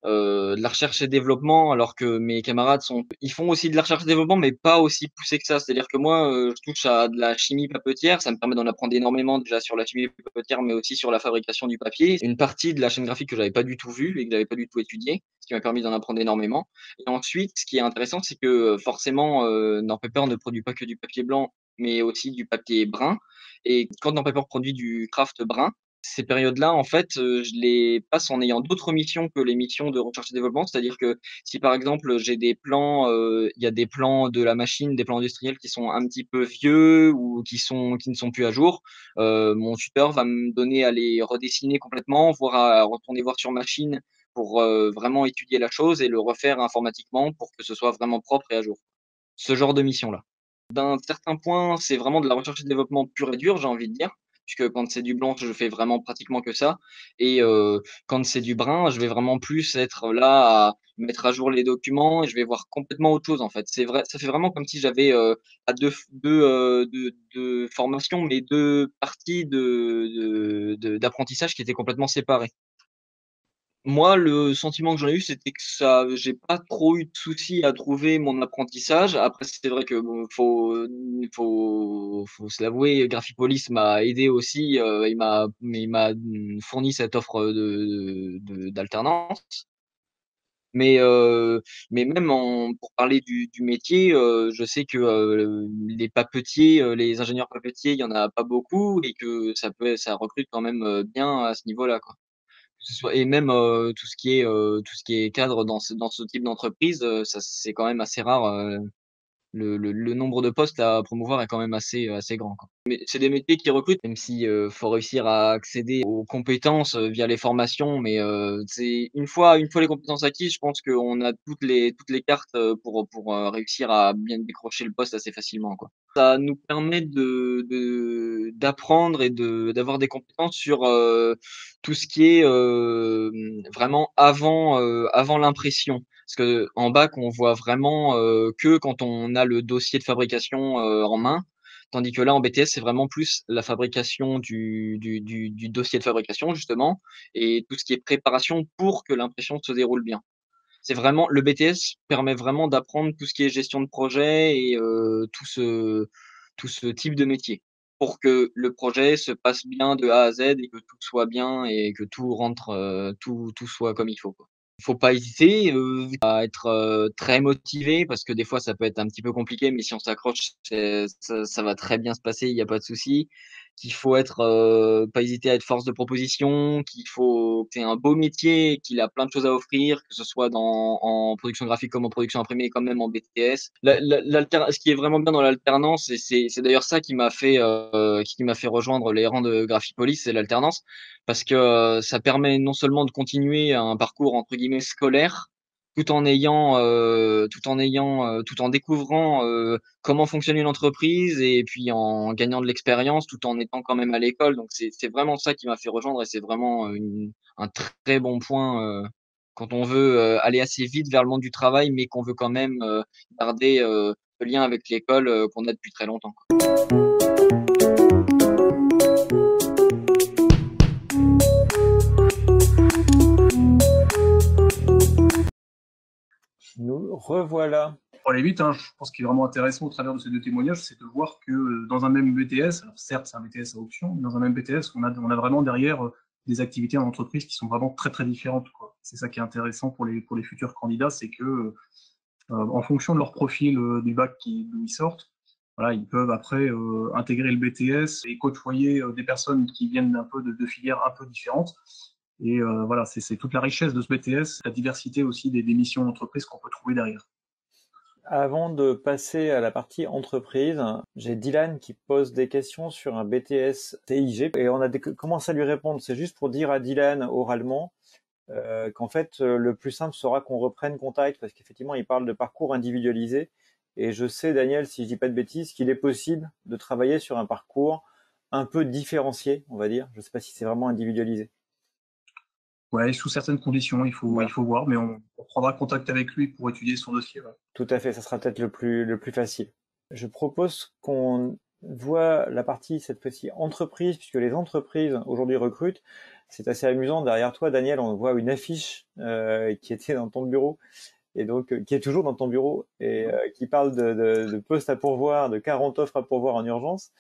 de la recherche et développement, alors que mes camarades ils font aussi de la recherche et développement, mais pas aussi poussé que ça. C'est-à-dire que moi, je touche à de la chimie papetière, ça me permet d'en apprendre énormément déjà sur la chimie papetière, mais aussi sur la fabrication du papier. Une partie de la chaîne graphique que j'avais pas du tout vue et que j'avais pas du tout étudié, ce qui m'a permis d'en apprendre énormément. Et ensuite, ce qui est intéressant, c'est que forcément, Norpaper ne produit pas que du papier blanc, mais aussi du papier brun. Et quand Norpaper produit du craft brun, ces périodes-là, en fait, je les passe en ayant d'autres missions que les missions de recherche et développement. C'est-à-dire que si par exemple j'ai des plans, il y a des plans de la machine, des plans industriels qui sont un petit peu vieux ou qui ne sont plus à jour, mon tuteur va me donner à les redessiner complètement, voire à retourner voir sur machine pour vraiment étudier la chose et le refaire informatiquement pour que ce soit vraiment propre et à jour. Ce genre de mission-là. D'un certain point, c'est vraiment de la recherche et développement pur et dur, j'ai envie de dire, puisque quand c'est du blanc, je fais vraiment pratiquement que ça et quand c'est du brun, je vais vraiment plus être là à mettre à jour les documents et je vais voir complètement autre chose, en fait. C'est vrai, ça fait vraiment comme si j'avais, pas 2 formations, mais 2 parties d'apprentissage qui étaient complètement séparées. Moi, le sentiment que j'en ai eu, c'était que ça j'ai pas trop eu de soucis à trouver mon apprentissage. Après, c'est vrai que bon, faut se l'avouer, Graphipolis m'a aidé aussi, il m'a fourni cette offre d'alternance. Mais mais même pour parler du métier, je sais que, les papetiers, les ingénieurs papetiers, il y en a pas beaucoup et que ça recrute quand même, bien à ce niveau-là, quoi. Que ce soit et même, tout ce qui est cadre dans ce type d'entreprise, ça c'est quand même assez rare, le nombre de postes à promouvoir est quand même assez grand, quoi. Mais c'est des métiers qui recrutent, même si faut réussir à accéder aux compétences via les formations. Mais c'est une fois les compétences acquises, je pense qu'on a toutes les cartes pour réussir à bien décrocher le poste assez facilement, quoi. Ça nous permet d'apprendre et d'avoir des compétences sur tout ce qui est vraiment avant l'impression. Parce que en bac, on voit vraiment que quand on a le dossier de fabrication en main, tandis que là, en BTS, c'est vraiment plus la fabrication du dossier de fabrication, justement, et tout ce qui est préparation pour que l'impression se déroule bien. C'est vraiment le BTS permet vraiment d'apprendre tout ce qui est gestion de projet et tout ce type de métier pour que le projet se passe bien de A à Z et que tout soit bien et que tout rentre, tout soit comme il faut, quoi. Il faut pas hésiter, à être, très motivé parce que des fois ça peut être un petit peu compliqué, mais si on s'accroche, ça va très bien se passer, il y a pas de souci. Qu'il faut être, pas hésiter à être force de proposition, qu'il faut que tu un beau métier, qu'il a plein de choses à offrir, que ce soit en production graphique comme en production imprimée, comme même en BTS. Ce qui est vraiment bien dans l'alternance, et c'est d'ailleurs ça qui m'a fait rejoindre les rangs de Graphipolis, c'est l'alternance, parce que ça permet non seulement de continuer un parcours entre guillemets scolaire, tout en découvrant comment fonctionne une entreprise et puis en gagnant de l'expérience tout en étant quand même à l'école. Donc c'est vraiment ça qui m'a fait rejoindre et c'est vraiment un très bon point quand on veut aller assez vite vers le monde du travail, mais qu'on veut quand même garder le lien avec l'école qu'on a depuis très longtemps, quoi.
Nous revoilà.
Pour aller vite, hein, je pense qu'il est vraiment intéressant au travers de ces deux témoignages, c'est de voir que dans un même BTS, alors certes c'est un BTS à option, mais dans un même BTS, on a vraiment derrière des activités en entreprise qui sont vraiment très très différentes, quoi. C'est ça qui est intéressant pour les futurs candidats, c'est que en fonction de leur profil du bac d'où ils sortent, voilà, ils peuvent après intégrer le BTS et côtoyer des personnes qui viennent un peu de filières un peu différentes. Et voilà, c'est toute la richesse de ce BTS, la diversité aussi des missions d'entreprise qu'on peut trouver derrière.
Avant de passer à la partie entreprise, j'ai Dylan qui pose des questions sur un BTS TIG et on a commencé à lui répondre. C'est juste pour dire à Dylan oralement qu'en fait, le plus simple sera qu'on reprenne contact parce qu'effectivement, il parle de parcours individualisé. Et je sais, Daniel, si je dis pas de bêtises, qu'il est possible de travailler sur un parcours un peu différencié, on va dire. Je sais pas si c'est vraiment individualisé.
Ouais, sous certaines conditions, il faut voir, mais on prendra contact avec lui pour étudier son dossier. Ouais.
Tout à fait, ça sera peut-être le plus facile. Je propose qu'on voit la partie, cette fois-ci, entreprise, puisque les entreprises aujourd'hui recrutent. C'est assez amusant. Derrière toi, Daniel, on voit une affiche qui était dans ton bureau, et donc qui est toujours dans ton bureau, et qui parle de postes à pourvoir, de 40 offres à pourvoir en urgence.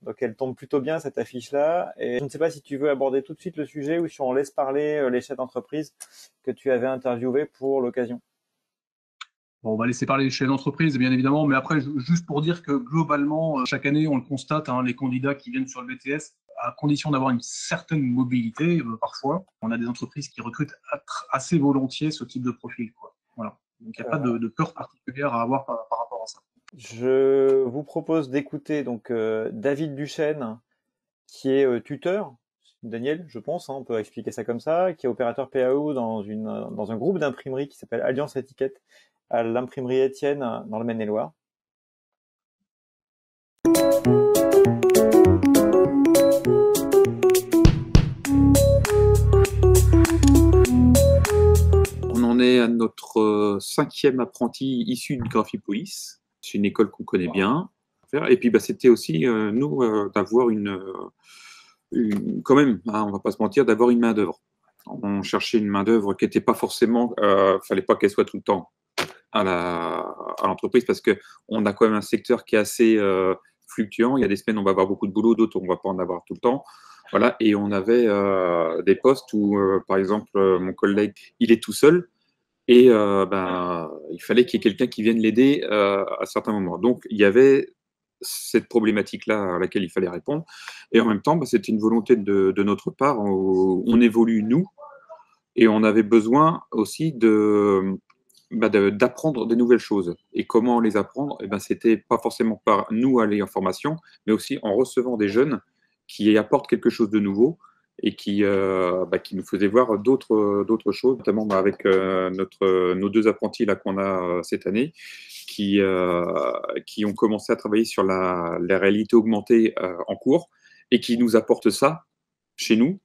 Donc elle tombe plutôt bien, cette affiche-là. Et je ne sais pas si tu veux aborder tout de suite le sujet ou si on laisse parler les chefs d'entreprise que tu avais interviewés pour l'occasion.
Bon, on va laisser parler les chefs d'entreprise, bien évidemment, mais après, juste pour dire que globalement, chaque année, on le constate, hein, les candidats qui viennent sur le BTS, à condition d'avoir une certaine mobilité, parfois, on a des entreprises qui recrutent assez volontiers ce type de profil, quoi. Voilà. Donc, il n'y a pas de peur particulière à avoir par rapport à ça.
Je vous propose d'écouter donc David Duchesne, qui est tuteur, Daniel, je pense, hein, on peut expliquer ça comme ça, qui est opérateur PAO dans un groupe d'imprimerie qui s'appelle Alliance Étiquette, à l'imprimerie Étienne dans le Maine-et-Loire.
On en est à notre 5e apprenti issu de Graphipolis. C'est une école qu'on connaît bien. Et puis, c'était aussi, nous, d'avoir quand même, hein, on va pas se mentir, d'avoir une main-d'œuvre. On cherchait une main-d'œuvre qui n'était pas forcément, fallait pas qu'elle soit tout le temps à l'entreprise parce qu'on a quand même un secteur qui est assez fluctuant. Il y a des semaines, on va avoir beaucoup de boulot, d'autres, on va pas en avoir tout le temps. Voilà. Et on avait des postes où, par exemple, mon collègue, il est tout seul. Et il fallait qu'il y ait quelqu'un qui vienne l'aider à certains moments. Donc, il y avait cette problématique-là à laquelle il fallait répondre. Et en même temps, c'était une volonté de notre part. On évolue, nous, et on avait besoin aussi d'apprendre de nouvelles choses. Et comment les apprendre? C'était pas forcément par nous aller en formation, mais aussi en recevant des jeunes qui apportent quelque chose de nouveau et qui nous faisaient voir d'autres choses, notamment avec nos 2 apprentis là qu'on a cette année, qui ont commencé à travailler sur la réalité augmentée en cours et qui nous apportent ça chez nous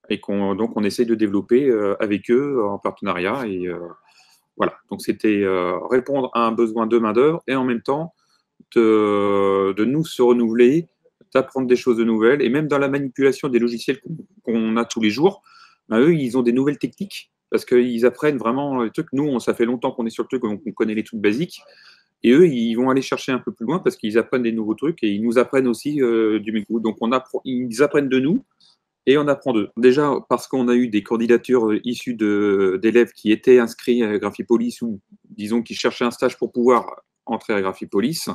et donc on essaye de développer avec eux en partenariat. Et voilà, donc c'était répondre à un besoin de main-d'œuvre et en même temps de nous se renouveler, d'apprendre des choses de nouvelles. Et même dans la manipulation des logiciels qu'on a tous les jours, eux, ils ont des nouvelles techniques parce qu'ils apprennent vraiment les trucs. Nous, ça fait longtemps qu'on est sur le truc, donc on connaît les trucs basiques. Et eux, ils vont aller chercher un peu plus loin parce qu'ils apprennent des nouveaux trucs et ils nous apprennent aussi du même coup. Donc ils apprennent de nous et on apprend d'eux. Déjà, parce qu'on a eu des candidatures issues d'élèves qui étaient inscrits à Graphipolis ou, disons, qui cherchaient un stage pour pouvoir entrer à Graphipolis.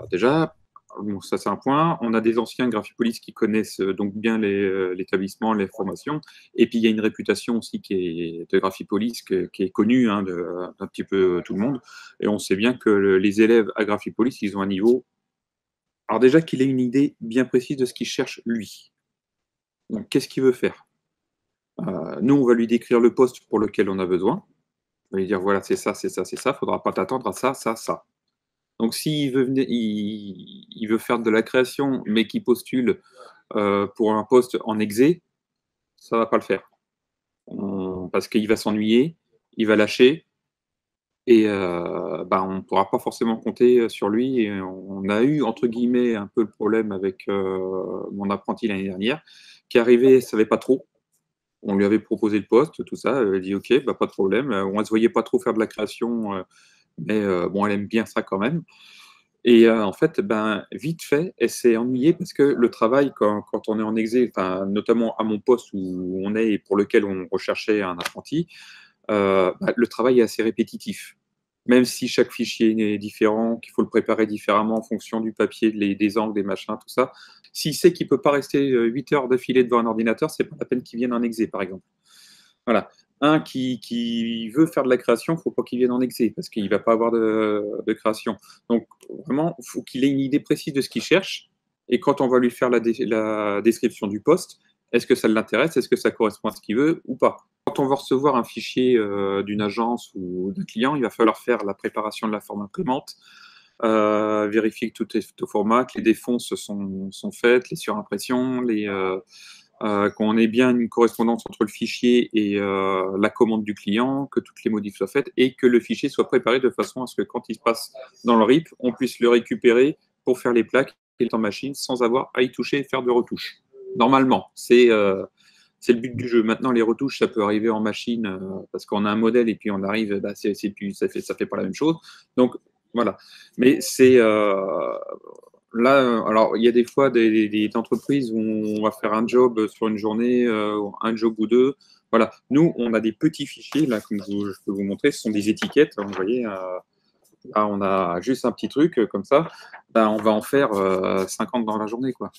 Déjà, bon, ça c'est un point. On a des anciens Graphipolis qui connaissent donc bien l'établissement, les formations. Et puis il y a une réputation aussi de Graphipolis qui est connue d'un petit peu tout le monde. Et on sait bien que les élèves à Graphipolis, ils ont un niveau. Alors déjà qu'il ait une idée bien précise de ce qu'il cherche lui. Donc, qu'est-ce qu'il veut faire? Nous, on va lui décrire le poste pour lequel on a besoin. On va lui dire, voilà, c'est ça, c'est ça, c'est ça. Il ne faudra pas t'attendre à ça, ça, ça. Donc, s'il veut, il veut faire de la création, mais qu'il postule pour un poste en exé, ça ne va pas le faire. Parce qu'il va s'ennuyer, il va lâcher, et on ne pourra pas forcément compter sur lui. Et on a eu, entre guillemets, un peu le problème avec mon apprenti l'année dernière, qui arrivait, ne savait pas trop. On lui avait proposé le poste, tout ça. Elle a dit OK, pas de problème. On ne se voyait pas trop faire de la création, mais bon, elle aime bien ça quand même. Et en fait, vite fait, elle s'est ennuyée parce que le travail, quand on est en exé, notamment à mon poste où on est et pour lequel on recherchait un apprenti, le travail est assez répétitif. Même si chaque fichier est différent, qu'il faut le préparer différemment en fonction du papier, des angles, des machins, tout ça. S'il sait qu'il ne peut pas rester 8 heures d'affilée devant un ordinateur, c'est pas la peine qu'il vienne en exé, par exemple. Voilà. Un qui veut faire de la création, il ne faut pas qu'il vienne en exé, parce qu'il ne va pas avoir de création. Donc, vraiment, il faut qu'il ait une idée précise de ce qu'il cherche. Et quand on va lui faire la description du poste, est-ce que ça l'intéresse? Est-ce que ça correspond à ce qu'il veut ou pas? Quand on va recevoir un fichier d'une agence ou d'un client, il va falloir faire la préparation de la forme imprimante, vérifier que tout est au format, que les défonces sont faites, les surimpressions, qu'on ait bien une correspondance entre le fichier et la commande du client, que toutes les modifs soient faites et que le fichier soit préparé de façon à ce que quand il se passe dans le RIP, on puisse le récupérer pour faire les plaques et en machine sans avoir à y toucher et faire de retouches. Normalement, c'est le but du jeu. Maintenant, les retouches, ça peut arriver en machine parce qu'on a un modèle et puis on arrive, ça fait pas la même chose. Donc, voilà. Mais c'est là, alors il y a des fois des entreprises où on va faire un job sur une journée, un job ou deux. Voilà. Nous, on a des petits fichiers, là, comme je peux vous montrer, ce sont des étiquettes. Vous voyez, là, on a juste un petit truc comme ça. On va en faire 50 dans la journée, quoi.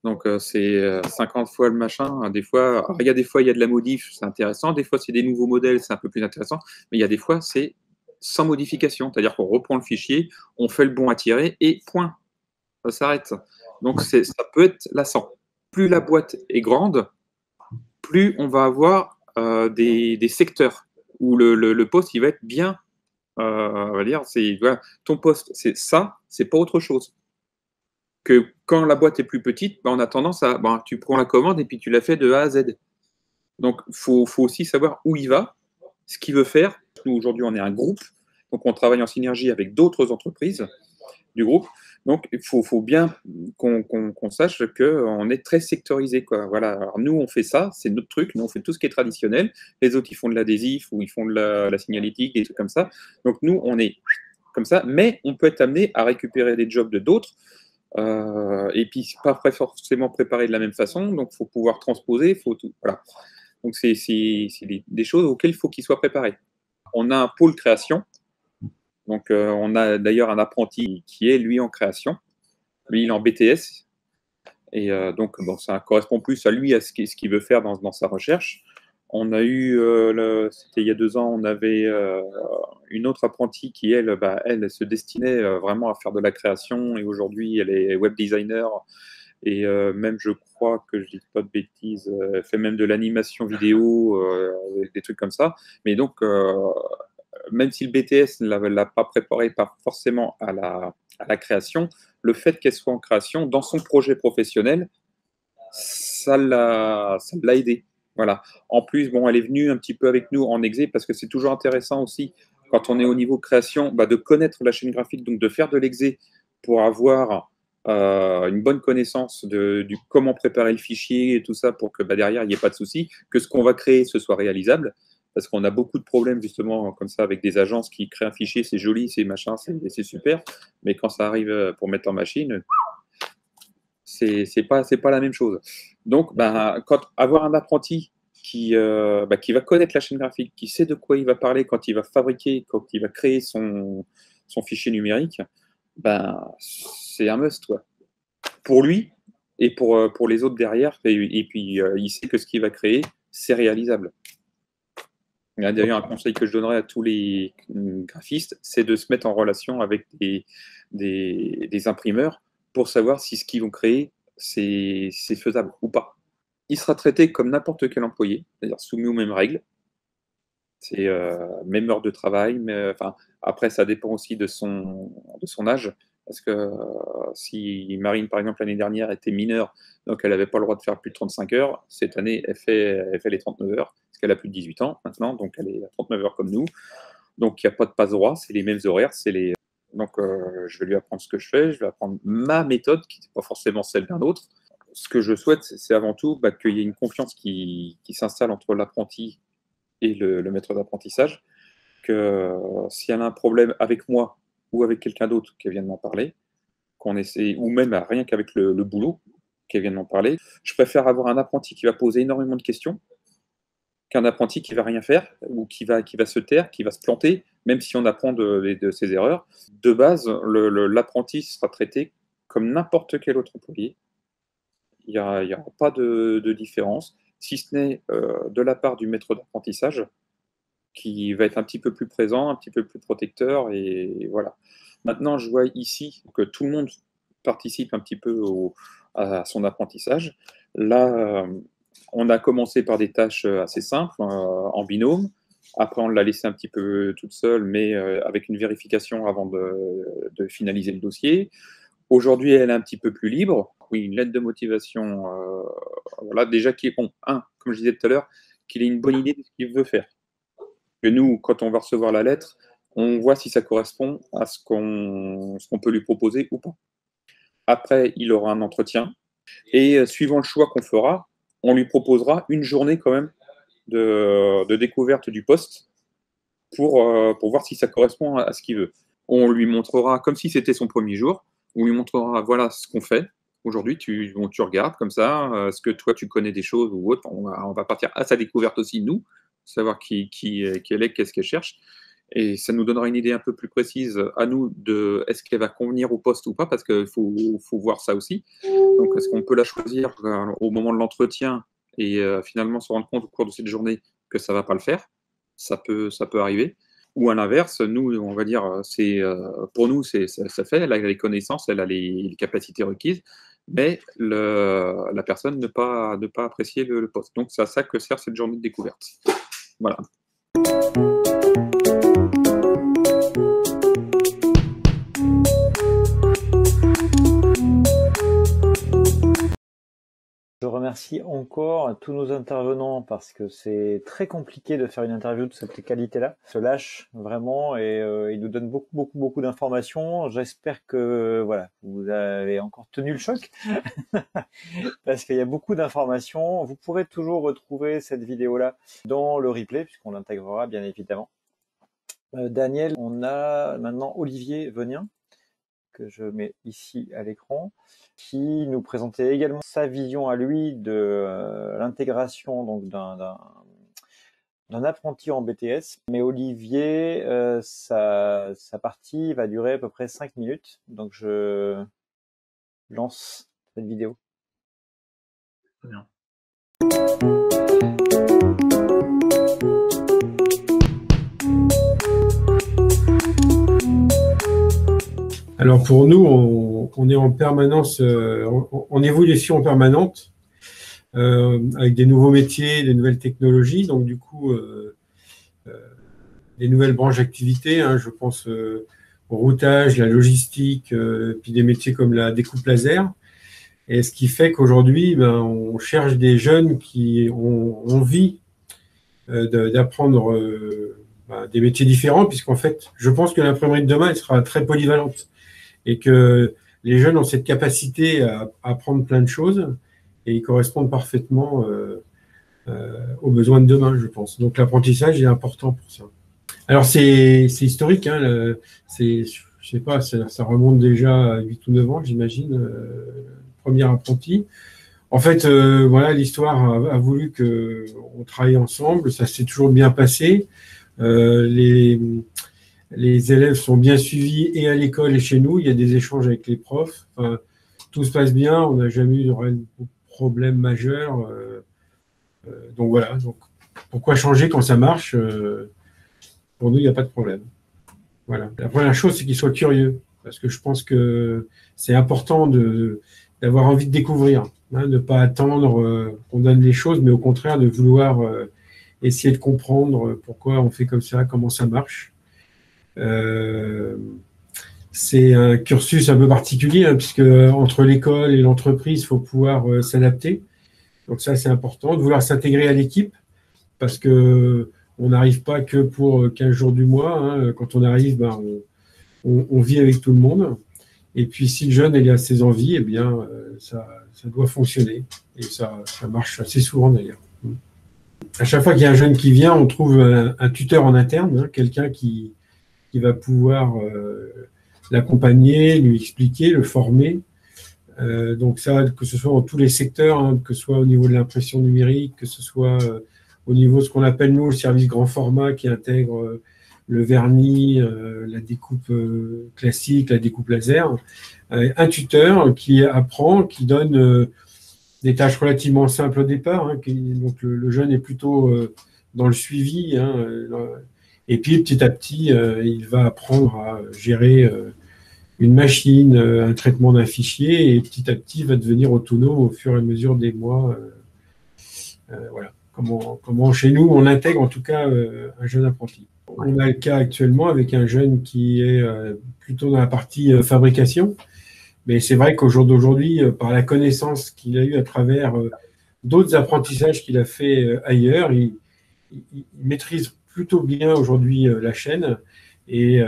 Donc, c'est 50 fois le machin. Des fois, il y a de la modif, c'est intéressant. Des fois, c'est des nouveaux modèles, c'est un peu plus intéressant. Mais il y a des fois, c'est sans modification. C'est-à-dire qu'on reprend le fichier, on fait le bon à tirer et point. Ça s'arrête. Donc, ça peut être lassant. Plus la boîte est grande, plus on va avoir des secteurs où le poste, il va être bien, on va dire, voilà, ton poste, c'est ça, c'est pas autre chose. Que quand la boîte est plus petite, on a tendance à, tu prends la commande et puis tu la fais de A à Z. Donc, il faut aussi savoir où il va, ce qu'il veut faire. Nous, aujourd'hui, on est un groupe, donc on travaille en synergie avec d'autres entreprises du groupe. Donc, il faut bien qu'on sache qu'on est très sectorisé, quoi. Voilà. Alors, nous, on fait ça, c'est notre truc. Nous, on fait tout ce qui est traditionnel. Les autres, ils font de l'adhésif ou ils font de la signalétique, des trucs comme ça. Donc, nous, on est comme ça. Mais on peut être amené à récupérer des jobs de d'autres. Et puis, pas forcément préparé de la même façon. Donc, il faut pouvoir transposer. Faut tout, voilà. Donc, c'est des choses auxquelles il faut qu'ils soient préparés. On a un pôle création. Donc, on a d'ailleurs un apprenti qui est, lui, en création. Lui, il est en BTS. Et donc, ça correspond plus à lui, à ce qu'il veut faire dans sa recherche. On a eu, c'était il y a 2 ans, on avait une autre apprentie qui, elle se destinait vraiment à faire de la création et aujourd'hui, elle est web designer et même, je crois que je dis pas de bêtises, elle fait même de l'animation vidéo, des trucs comme ça. Mais donc, même si le BTS ne l'a pas préparé pas forcément à la création, le fait qu'elle soit en création, dans son projet professionnel, ça l'a aidé. Voilà. En plus, bon, elle est venue un petit peu avec nous en exé parce que c'est toujours intéressant aussi quand on est au niveau création, de connaître la chaîne graphique, donc de faire de l'exé pour avoir une bonne connaissance du comment préparer le fichier et tout ça pour que derrière il n'y ait pas de souci, que ce qu'on va créer ce soit réalisable. Parce qu'on a beaucoup de problèmes justement comme ça avec des agences qui créent un fichier, c'est joli, c'est machin, c'est super, mais quand ça arrive pour mettre en machine, c'est pas la même chose. Donc, avoir un apprenti qui va connaître la chaîne graphique, qui sait de quoi il va parler quand il va fabriquer, quand il va créer son fichier numérique, c'est un must, quoi. Pour lui et pour les autres derrière. Et puis, il sait que ce qu'il va créer, c'est réalisable. Il y a d'ailleurs un conseil que je donnerais à tous les graphistes, c'est de se mettre en relation avec des imprimeurs pour savoir si ce qu'ils vont créer, c'est faisable ou pas. Il sera traité comme n'importe quel employé, c'est-à-dire soumis aux mêmes règles. C'est même heure de travail, mais après ça dépend aussi de son âge, parce que si Marine, par exemple, l'année dernière était mineure, donc elle n'avait pas le droit de faire plus de 35 heures, cette année, elle fait les 39 heures, parce qu'elle a plus de 18 ans maintenant, donc elle est à 39 heures comme nous. Donc il n'y a pas de passe-droit, c'est les mêmes horaires, donc je vais lui apprendre ce que je fais, je vais apprendre ma méthode, qui n'est pas forcément celle d'un autre. Ce que je souhaite, c'est avant tout qu'il y ait une confiance qui s'installe entre l'apprenti et le maître d'apprentissage, que s'il y en a un problème avec moi ou avec quelqu'un d'autre qui vient de m'en parler, qu'on essaie, ou même rien qu'avec le boulot qui vient de m'en parler, je préfère avoir un apprenti qui va poser énormément de questions qu'un apprenti qui va rien faire ou qui va se taire, qui va se planter, même si on apprend de ses erreurs. De base, l'apprenti sera traité comme n'importe quel autre employé. Il n'y aura pas de différence, si ce n'est de la part du maître d'apprentissage, qui va être un petit peu plus présent, un petit peu plus protecteur, et voilà. Maintenant, je vois ici que tout le monde participe un petit peu à son apprentissage. Là, on a commencé par des tâches assez simples, en binôme. Après, on l'a laissé un petit peu toute seule, mais avec une vérification avant de finaliser le dossier. Aujourd'hui, elle est un petit peu plus libre. Oui, une lettre de motivation, voilà, déjà qui est bon. Comme je disais tout à l'heure, qu'il ait une bonne idée de ce qu'il veut faire. Que nous, quand on va recevoir la lettre, on voit si ça correspond à ce qu'on peut lui proposer ou pas. Après, il aura un entretien et suivant le choix qu'on fera, on lui proposera une journée quand même de découverte du poste pour voir si ça correspond à ce qu'il veut. On lui montrera, comme si c'était son premier jour, on lui montrera voilà ce qu'on fait. Aujourd'hui, tu regardes comme ça, est-ce que toi tu connais des choses ou autre. On va partir à sa découverte aussi, nous, savoir qui elle est, qu'est-ce qu'elle cherche. Et ça nous donnera une idée un peu plus précise à nous de est-ce qu'elle va convenir au poste ou pas, parce qu'il faut voir ça aussi. Donc, est-ce qu'on peut la choisir au moment de l'entretien et finalement se rendre compte au cours de cette journée que ça ne va pas le faire? Ça peut arriver. Ou à l'inverse, nous, on va dire, pour nous, ça fait, elle a les connaissances, elle a les capacités requises, mais la personne ne pas apprécier le poste. Donc, c'est à ça que sert cette journée de découverte. Voilà.
Je remercie encore tous nos intervenants parce que c'est très compliqué de faire une interview de cette qualité-là. Ils se lâchent vraiment et ils nous donnent beaucoup d'informations. J'espère que voilà, vous avez encore tenu le choc parce qu'il y a beaucoup d'informations. Vous pourrez toujours retrouver cette vidéo-là dans le replay puisqu'on l'intégrera bien évidemment. Daniel, on a maintenant Olivier Venien, que je mets ici à l'écran, qui nous présentait également sa vision à lui de l'intégration donc d'un apprenti en BTS. Mais Olivier, sa partie va durer à peu près 5 minutes, donc je lance cette vidéo.
Très bien.
Alors pour nous, on est en permanence, en évolution permanente, avec des nouveaux métiers, des nouvelles technologies, donc du coup, des nouvelles branches d'activité, hein, je pense au routage, la logistique, puis des métiers comme la découpe laser. Et ce qui fait qu'aujourd'hui, ben, on cherche des jeunes qui ont envie d'apprendre des métiers différents, puisqu'en fait, je pense que l'imprimerie de demain, elle sera très polyvalente et que les jeunes ont cette capacité à apprendre plein de choses et ils correspondent parfaitement aux besoins de demain, je pense. Donc l'apprentissage est important pour ça. Alors c'est historique, hein, je sais pas, ça remonte déjà à 8 ou 9 ans, j'imagine, premier apprenti. En fait, voilà, l'histoire a voulu qu'on travaille ensemble, ça s'est toujours bien passé. Les élèves sont bien suivis et à l'école et chez nous, il y a des échanges avec les profs. Enfin, tout se passe bien, on n'a jamais eu de problème majeur. Donc voilà, donc, pourquoi changer quand ça marche? Pour nous, il n'y a pas de problème. Voilà. La première chose, c'est qu'ils soient curieux, parce que je pense que c'est important d'avoir envie de découvrir, hein, de ne pas attendre qu'on donne les choses, mais au contraire de vouloir essayer de comprendre pourquoi on fait comme ça, comment ça marche. C'est un cursus un peu particulier, hein, puisque entre l'école et l'entreprise, il faut pouvoir s'adapter. Donc ça, c'est important, de vouloir s'intégrer à l'équipe, parce que on n'arrive pas que pour 15 jours du mois. Hein. Quand on arrive, ben, on vit avec tout le monde. Et puis, si le jeune a ses envies, eh bien, ça doit fonctionner. Et ça marche assez souvent, d'ailleurs. À chaque fois qu'il y a un jeune qui vient, on trouve un tuteur en interne, hein, quelqu'un qui va pouvoir l'accompagner, lui expliquer, le former. Donc ça, que ce soit dans tous les secteurs, hein, que ce soit au niveau de l'impression numérique, que ce soit au niveau de ce qu'on appelle, nous, le service grand format qui intègre le vernis, la découpe classique, la découpe laser. Un tuteur qui apprend, qui donne des tâches relativement simples au départ. Hein, donc le jeune est plutôt dans le suivi. Hein, et puis petit à petit, il va apprendre à gérer une machine, un traitement d'un fichier, et petit à petit, il va devenir autonome au fur et à mesure des mois. Voilà. Comment chez nous, on intègre en tout cas un jeune apprenti. On a le cas actuellement avec un jeune qui est plutôt dans la partie fabrication, mais c'est vrai qu'au jour d'aujourd'hui, par la connaissance qu'il a eue à travers d'autres apprentissages qu'il a fait ailleurs, il maîtrise plutôt bien aujourd'hui la chaîne et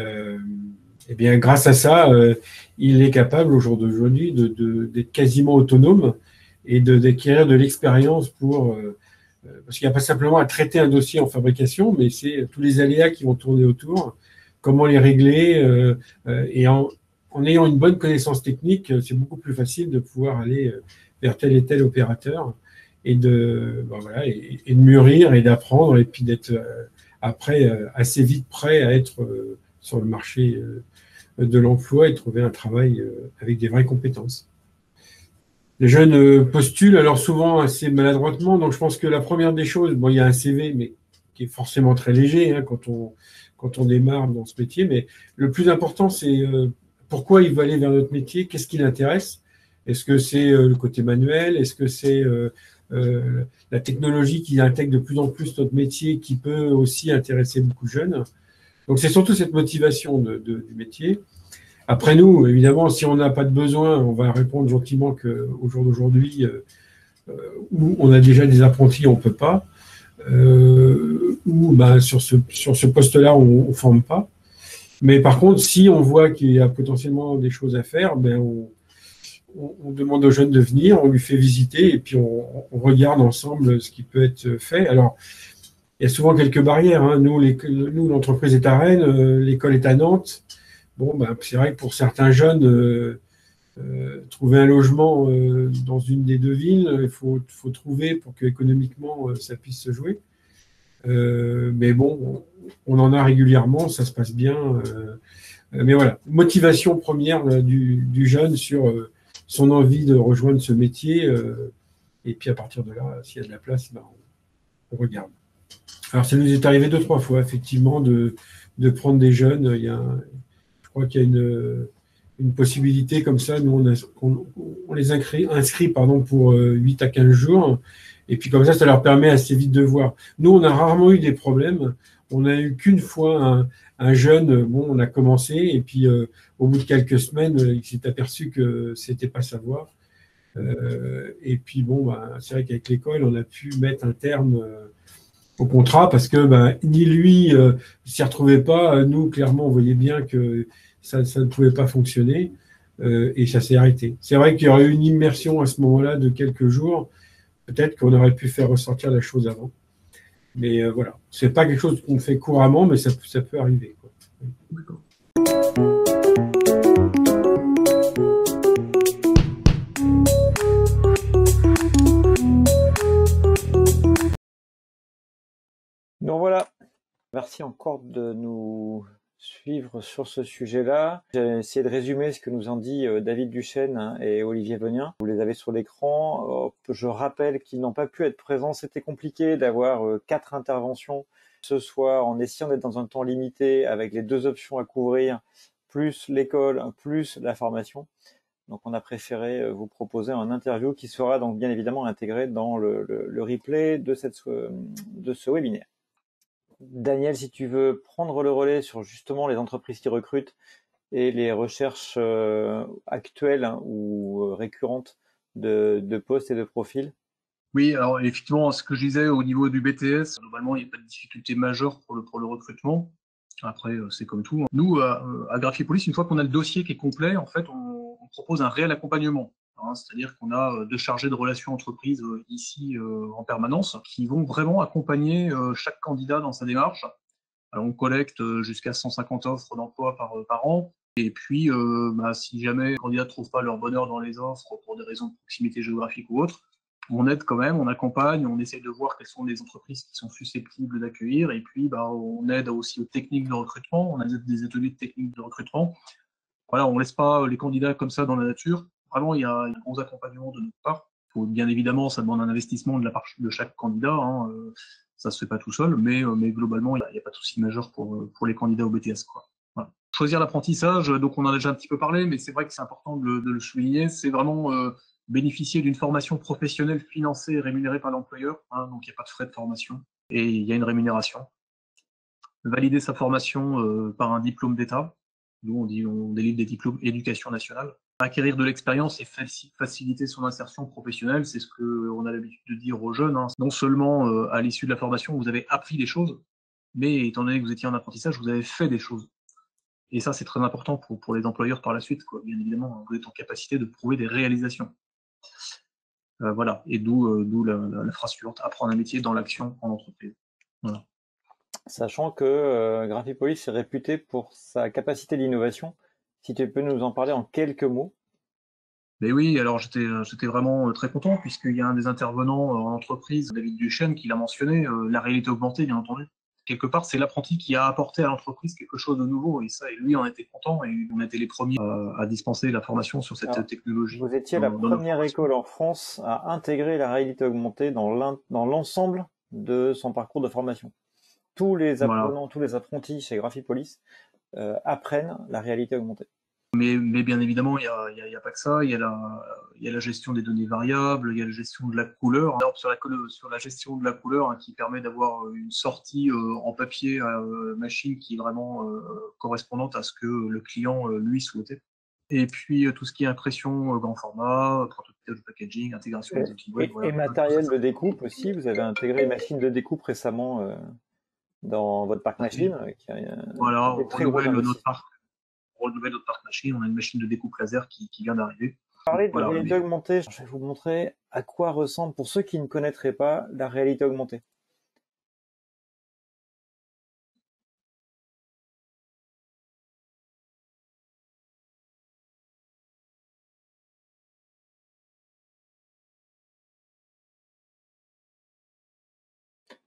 bien, grâce à ça, il est capable au jour d'aujourd'hui d'être quasiment autonome et d'acquérir de l'expérience parce qu'il n'y a pas simplement à traiter un dossier en fabrication, mais c'est tous les aléas qui vont tourner autour, comment les régler. Et en ayant une bonne connaissance technique, c'est beaucoup plus facile de pouvoir aller vers tel et tel opérateur et de mûrir et d'apprendre et puis d'être après assez vite prêt à être sur le marché de l'emploi et trouver un travail avec des vraies compétences. Les jeunes postulent alors souvent assez maladroitement, donc je pense que la première des choses, bon, il y a un CV, mais qui est forcément très léger hein, quand on démarre dans ce métier, mais le plus important, c'est pourquoi il veut aller vers notre métier, qu'est-ce qui l'intéresse. Est-ce que c'est le côté manuel, est-ce que c'est la technologie qui intègre de plus en plus notre métier, qui peut aussi intéresser beaucoup de jeunes. Donc c'est surtout cette motivation du métier. Après nous, évidemment, si on n'a pas de besoin, on va répondre gentiment qu'au jour d'aujourd'hui, où on a déjà des apprentis, on ne peut pas. Ou sur ce poste-là, on ne forme pas. Mais par contre, si on voit qu'il y a potentiellement des choses à faire, ben on demande aux jeunes de venir, on lui fait visiter et puis on regarde ensemble ce qui peut être fait. Alors, il y a souvent quelques barrières. Hein. Nous, l'entreprise est à Rennes, l'école est à Nantes. Bon, ben, c'est vrai que pour certains jeunes, trouver un logement dans une des deux villes, il faut trouver pour qu'économiquement, ça puisse se jouer. Mais bon, on en a régulièrement, ça se passe bien. Mais voilà, motivation première du jeune sur son envie de rejoindre ce métier. Et puis à partir de là, s'il y a de la place, ben, on regarde. Alors ça nous est arrivé 2-3 fois, effectivement, de prendre des jeunes. Je crois qu'il y a une possibilité comme ça. Nous, on les inscrit pour 8 à 15 jours. Et puis comme ça leur permet assez vite de voir. Nous, on a rarement eu des problèmes. On n'a eu qu'une fois un jeune, on a commencé, et puis au bout de quelques semaines, il s'est aperçu que c'était pas sa voie. Et puis c'est vrai qu'avec l'école, on a pu mettre un terme au contrat parce que ni lui s'y retrouvait pas. Nous, clairement, on voyait bien que ça ne pouvait pas fonctionner et ça s'est arrêté. C'est vrai qu'il y aurait eu une immersion à ce moment-là de quelques jours. Peut-être qu'on aurait pu faire ressortir la chose avant. Mais voilà, c'est pas quelque chose qu'on fait couramment, mais ça peut arriver, quoi. D'accord.
Donc voilà, merci encore de nous suivre sur ce sujet-là. J'ai essayé de résumer ce que nous ont dit David Duchesne et Olivier Venien. Vous les avez sur l'écran. Je rappelle qu'ils n'ont pas pu être présents. C'était compliqué d'avoir 4 interventions ce soir en essayant d'être dans un temps limité avec les 2 options à couvrir, plus l'école, plus la formation. Donc on a préféré vous proposer un interview qui sera donc bien évidemment intégré dans le replay de ce webinaire. Daniel, si tu veux prendre le relais sur justement les entreprises qui recrutent et les recherches actuelles ou récurrentes de postes et de profils.
Oui, alors effectivement, ce que je disais au niveau du BTS, globalement, il n'y a pas de difficulté majeure pour le recrutement. Après, c'est comme tout. Nous, à Graphipolis, une fois qu'on a le dossier qui est complet, en fait, on propose un réel accompagnement. C'est-à-dire qu'on a 2 chargés de relations entreprises ici en permanence qui vont vraiment accompagner chaque candidat dans sa démarche. Alors, on collecte jusqu'à 150 offres d'emploi par an. Et puis, si jamais les candidats ne trouvent pas leur bonheur dans les offres pour des raisons de proximité géographique ou autre, on aide quand même, on accompagne, on essaie de voir quelles sont les entreprises qui sont susceptibles d'accueillir. Et puis, on aide aussi aux techniques de recrutement. On a des ateliers de techniques de recrutement. Voilà, on ne laisse pas les candidats comme ça dans la nature. Vraiment, il y a un gros accompagnement de notre part. Bien évidemment, ça demande un investissement de la part de chaque candidat. Ça se fait pas tout seul, mais globalement, il n'y a pas de souci majeur pour les candidats au BTS, quoi. Voilà. Choisir l'apprentissage, donc on en a déjà un petit peu parlé, mais c'est vrai que c'est important de le souligner. C'est vraiment bénéficier d'une formation professionnelle financée et rémunérée par l'employeur. Donc il n'y a pas de frais de formation et il y a une rémunération. Valider sa formation par un diplôme d'État. Nous, on délivre des diplômes éducation nationale. Acquérir de l'expérience et faciliter son insertion professionnelle, c'est ce qu'on a l'habitude de dire aux jeunes. Non seulement à l'issue de la formation, vous avez appris des choses, mais étant donné que vous étiez en apprentissage, vous avez fait des choses. Et ça, c'est très important pour les employeurs par la suite, quoi. Bien évidemment, vous êtes en capacité de prouver des réalisations. Voilà, et d'où la phrase suivante, apprendre un métier dans l'action en entreprise. Voilà.
Sachant que Graphipolis est réputé pour sa capacité d'innovation. Si tu peux nous en parler en quelques mots.
Mais oui, alors j'étais vraiment très content puisqu'il y a un des intervenants en entreprise, David Duchesne, qui l'a mentionné, la réalité augmentée, bien entendu. Quelque part, c'est l'apprenti qui a apporté à l'entreprise quelque chose de nouveau et ça, et lui en était content et on était les premiers à dispenser la formation sur cette technologie.
Vous étiez la première école en France à intégrer la réalité augmentée dans l'ensemble de son parcours de formation. Tous les apprenants, tous les apprentis chez Graphipolis apprennent la réalité augmentée.
Mais bien évidemment, il y a pas que ça. Il y a la gestion des données variables, il y a la gestion de la couleur. Alors, sur la gestion de la couleur, qui permet d'avoir une sortie en papier machine qui est vraiment correspondante à ce que le client lui souhaitait. Et puis tout ce qui est impression grand format, prototypage de packaging, intégration des outils web.
Et matériel de découpe aussi. Vous avez intégré une machine de découpe récemment dans votre parc machine.
Voilà, on renouvelle notre parc. Notre parc machine, on a une machine de découpe laser qui vient d'arriver.
Parler de réalité augmentée, je vais vous montrer à quoi ressemble, pour ceux qui ne connaîtraient pas, la réalité augmentée.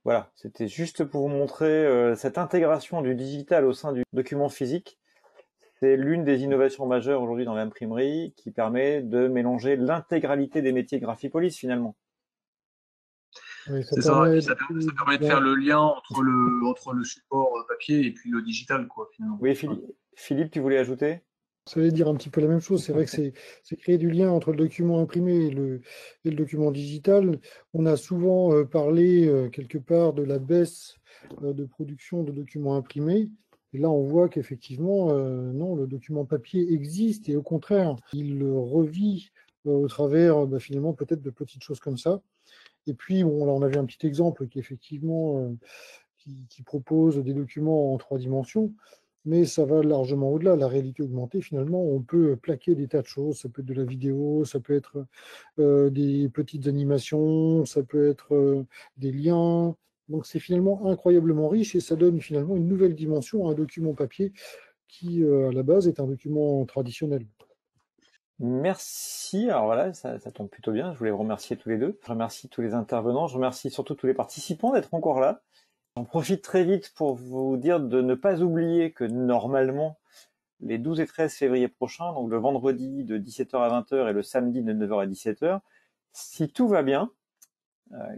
Voilà, c'était juste pour vous montrer cette intégration du digital au sein du document physique. C'est l'une des innovations majeures aujourd'hui dans l'imprimerie qui permet de mélanger l'intégralité des métiers Graphipolis finalement.
Oui, ça permet de faire le lien entre le support papier et puis le digital, quoi, finalement.
Oui, Philippe, tu voulais ajouter ?
Ça veut dire un petit peu la même chose. C'est vrai que c'est créer du lien entre le document imprimé et le document digital. On a souvent parlé quelque part de la baisse de production de documents imprimés. Et là, on voit qu'effectivement, non, le document papier existe et au contraire, il revit au travers finalement peut-être de petites choses comme ça. Et puis, bon, là, on avait un petit exemple qui effectivement qui propose des documents en 3 dimensions. Mais ça va largement au-delà. La réalité augmentée, finalement, on peut plaquer des tas de choses. Ça peut être de la vidéo, ça peut être des petites animations, ça peut être des liens. Donc c'est finalement incroyablement riche et ça donne finalement une nouvelle dimension à un document papier qui, à la base, est un document traditionnel.
Merci. Alors voilà, ça tombe plutôt bien. Je voulais vous remercier tous les deux. Je remercie tous les intervenants. Je remercie surtout tous les participants d'être encore là. J'en profite très vite pour vous dire de ne pas oublier que normalement, les 12 et 13 février prochains, donc le vendredi de 17h à 20h et le samedi de 9h à 17h, si tout va bien,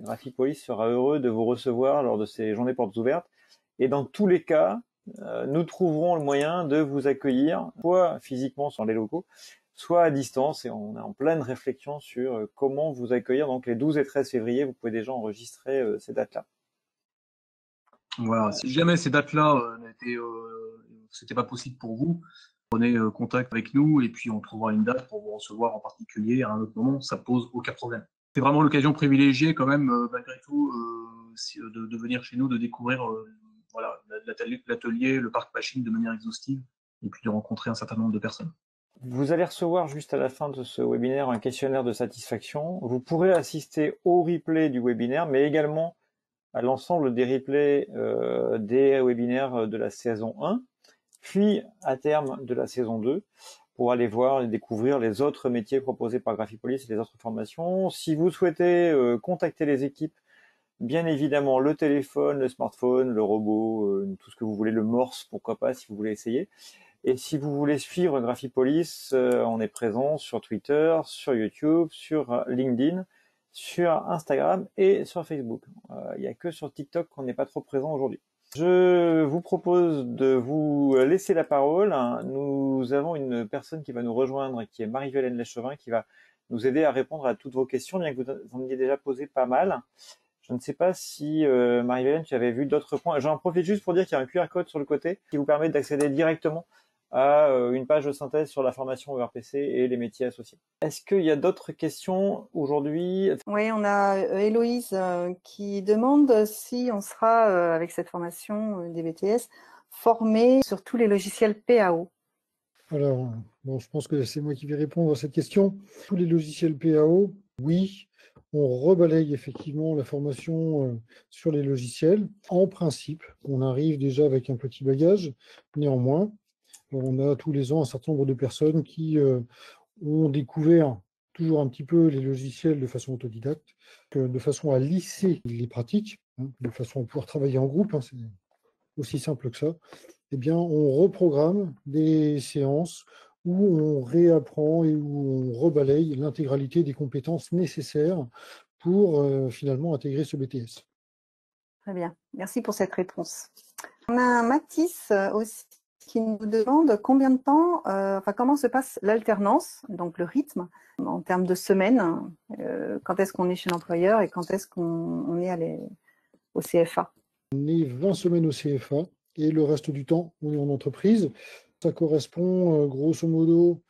Graphipolis sera heureux de vous recevoir lors de ces journées portes ouvertes. Et dans tous les cas, nous trouverons le moyen de vous accueillir, soit physiquement sur les locaux, soit à distance. Et on est en pleine réflexion sur comment vous accueillir. Donc les 12 et 13 février, vous pouvez déjà enregistrer ces dates-là.
Voilà, si jamais ces dates-là c'était pas possible pour vous, prenez contact avec nous et puis on trouvera une date pour vous recevoir en particulier à un autre moment, ça pose aucun problème. C'est vraiment l'occasion privilégiée quand même, malgré tout, de venir chez nous, de découvrir voilà, l'atelier, le parc machine de manière exhaustive et puis de rencontrer un certain nombre de personnes.
Vous allez recevoir juste à la fin de ce webinaire un questionnaire de satisfaction. Vous pourrez assister au replay du webinaire, mais également à l'ensemble des replays des webinaires de la saison 1, puis à terme de la saison 2, pour aller voir et découvrir les autres métiers proposés par Graphipolis et les autres formations. Si vous souhaitez contacter les équipes, bien évidemment le téléphone, le smartphone, le robot, tout ce que vous voulez, le morse, pourquoi pas, si vous voulez essayer. Et si vous voulez suivre Graphipolis, on est présent sur Twitter, sur YouTube, sur LinkedIn, sur Instagram et sur Facebook. Il n'y a que sur TikTok qu'on n'est pas trop présent aujourd'hui. Je vous propose de vous laisser la parole. Nous avons une personne qui va nous rejoindre, qui est Marie-Violaine Léchevin, qui va nous aider à répondre à toutes vos questions, bien que vous en ayez déjà posé pas mal. Je ne sais pas si, Marie-Violaine, tu avais vu d'autres points. J'en profite juste pour dire qu'il y a un QR code sur le côté qui vous permet d'accéder directement à une page de synthèse sur la formation ERPC et les métiers associés. Est-ce qu'il y a d'autres questions aujourd'hui?
Oui, on a Héloïse qui demande si on sera, avec cette formation des BTS, formé sur tous les logiciels PAO.
Alors, bon, je pense que c'est moi qui vais répondre à cette question. Tous les logiciels PAO, oui. On rebalaye effectivement la formation sur les logiciels. En principe, on arrive déjà avec un petit bagage. Néanmoins, on a tous les ans un certain nombre de personnes qui ont découvert toujours un petit peu les logiciels de façon autodidacte, de façon à lisser les pratiques, de façon à pouvoir travailler en groupe, c'est aussi simple que ça. Eh bien, on reprogramme des séances où on réapprend et où on rebalaye l'intégralité des compétences nécessaires pour finalement intégrer ce BTS.
Très bien, merci pour cette réponse. On a un Mathis aussi qui nous demande combien de temps, comment se passe l'alternance, donc le rythme, en termes de semaines, quand est-ce qu'on est chez l'employeur et quand est-ce qu'on est au CFA.
On est 20 semaines au CFA et le reste du temps, on est en entreprise. Ça correspond grosso modo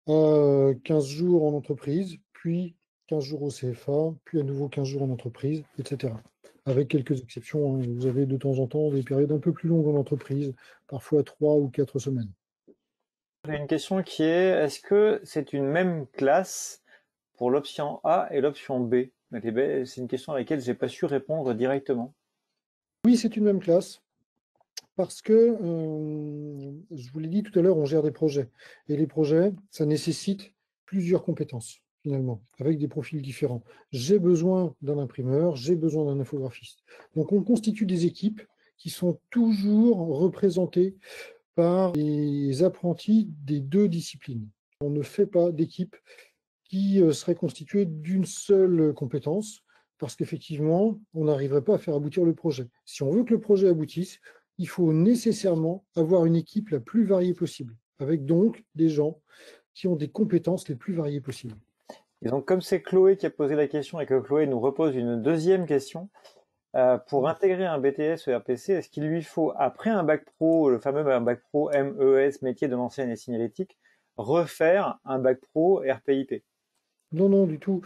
à 15 jours en entreprise, puis 15 jours au CFA, puis à nouveau 15 jours en entreprise, etc. Avec quelques exceptions, vous avez de temps en temps des périodes un peu plus longues en entreprise, parfois 3 ou 4 semaines.
J'ai une question qui est, est-ce que c'est une même classe pour l'option A et l'option B? C'est une question à laquelle je n'ai pas su répondre directement.
Oui, c'est une même classe. Parce que, je vous l'ai dit tout à l'heure, on gère des projets. Et les projets, ça nécessite plusieurs compétences, finalement, avec des profils différents. J'ai besoin d'un imprimeur, j'ai besoin d'un infographiste. Donc, on constitue des équipes qui sont toujours représentées par les apprentis des deux disciplines. On ne fait pas d'équipe qui serait constituée d'une seule compétence, parce qu'effectivement, on n'arriverait pas à faire aboutir le projet. Si on veut que le projet aboutisse, il faut nécessairement avoir une équipe la plus variée possible. avec donc des gens qui ont des compétences les plus variées possibles.
Et donc, comme c'est Chloé qui a posé la question et que Chloé nous repose une deuxième question, pour intégrer un BTS ERPC, est-ce qu'il lui faut, après un bac pro, le fameux bac pro MES, métier de l'enseigne et signalétique, refaire un bac pro RPIP?
Non, non, du tout.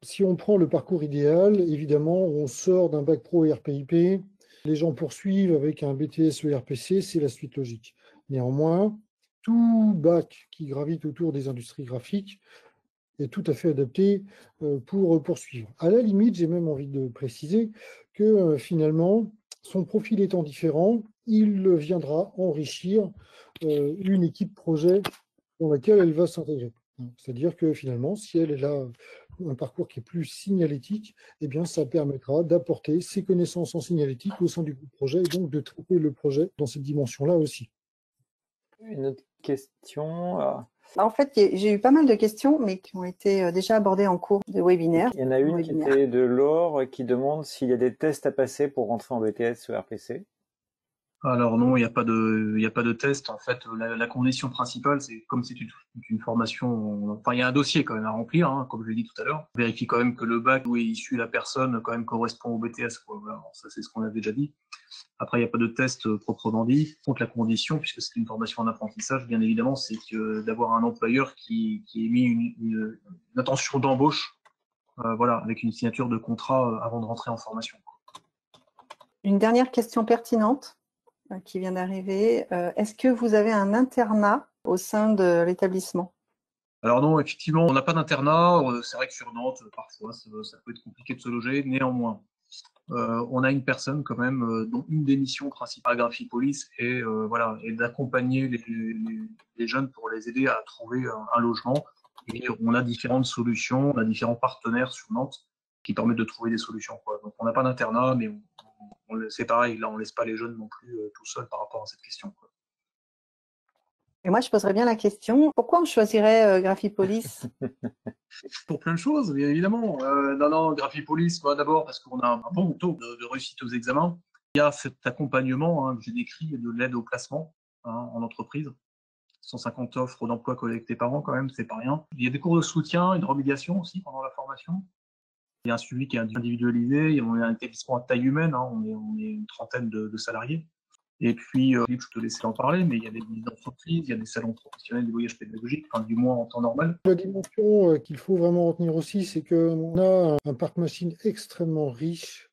Si on prend le parcours idéal, évidemment, on sort d'un bac pro RPIP, les gens poursuivent avec un BTS ERPC, c'est la suite logique. Néanmoins, tout bac qui gravite autour des industries graphiques est tout à fait adapté pour poursuivre. À la limite, j'ai même envie de préciser que finalement, son profil étant différent, il viendra enrichir une équipe projet dans laquelle elle va s'intégrer. C'est-à-dire que finalement, si elle a un parcours qui est plus signalétique, eh bien, ça permettra d'apporter ses connaissances en signalétique au sein du groupe projet et donc de traiter le projet dans cette dimension-là aussi.
Une autre question.
En fait, j'ai eu pas mal de questions, mais qui ont été déjà abordées en cours de webinaire.
Il y en a une qui était de Laure qui demande s'il y a des tests à passer pour rentrer en BTS ERPC.
Alors non, il n'y a pas de test. En fait, la condition principale, c'est comme c'est une formation. Enfin, il y a un dossier quand même à remplir, hein, comme je l'ai dit tout à l'heure. On vérifie quand même que le bac où est issue la personne quand même correspond au BTS, quoi. Voilà, ça c'est ce qu'on avait déjà dit. Après, il n'y a pas de test proprement dit. Contre la condition, puisque c'est une formation en apprentissage, bien évidemment, c'est que d'avoir un employeur qui ait mis une intention d'embauche, voilà, avec une signature de contrat avant de rentrer en formation.
Une dernière question pertinente qui vient d'arriver. Est-ce que vous avez un internat au sein de l'établissement?
Alors non, effectivement, on n'a pas d'internat. C'est vrai que sur Nantes, parfois, ça peut être compliqué de se loger. Néanmoins, on a une personne quand même dont une des missions principales à Graphipolis est d'accompagner les jeunes pour les aider à trouver un logement. Et on a différentes solutions, on a différents partenaires sur Nantes qui permettent de trouver des solutions, quoi. Donc on n'a pas d'internat, mais c'est pareil, là on laisse pas les jeunes non plus tout seuls par rapport à cette question, quoi.
Et moi, je poserais bien la question, pourquoi on choisirait Graphipolis?
Pour plein de choses, bien évidemment. Non, Graphipolis, d'abord parce qu'on a un bon taux de réussite aux examens. Il y a cet accompagnement, que j'ai décrit, de l'aide au placement en entreprise. 150 offres d'emploi collectées par an, quand même, c'est pas rien. Il y a des cours de soutien et de remédiation aussi pendant la formation. Il y a un suivi qui est individualisé. On est un établissement à taille humaine, on est une trentaine de salariés. Et puis, je te laisser en parler, mais il y a des entreprises, il y a des salons professionnels, des voyages pédagogiques, enfin, du moins en temps normal.
La dimension qu'il faut vraiment retenir aussi, c'est qu'on a un parc machine extrêmement riche,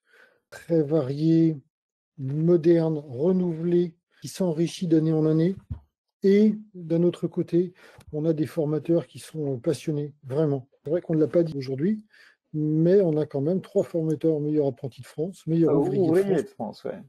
très varié, moderne, renouvelé, qui s'enrichit d'année en année. Et d'un autre côté, on a des formateurs qui sont passionnés, vraiment. C'est vrai qu'on ne l'a pas dit aujourd'hui, mais on a quand même 3 formateurs meilleurs apprentis de France, meilleurs ouvriers
de France. Ouais.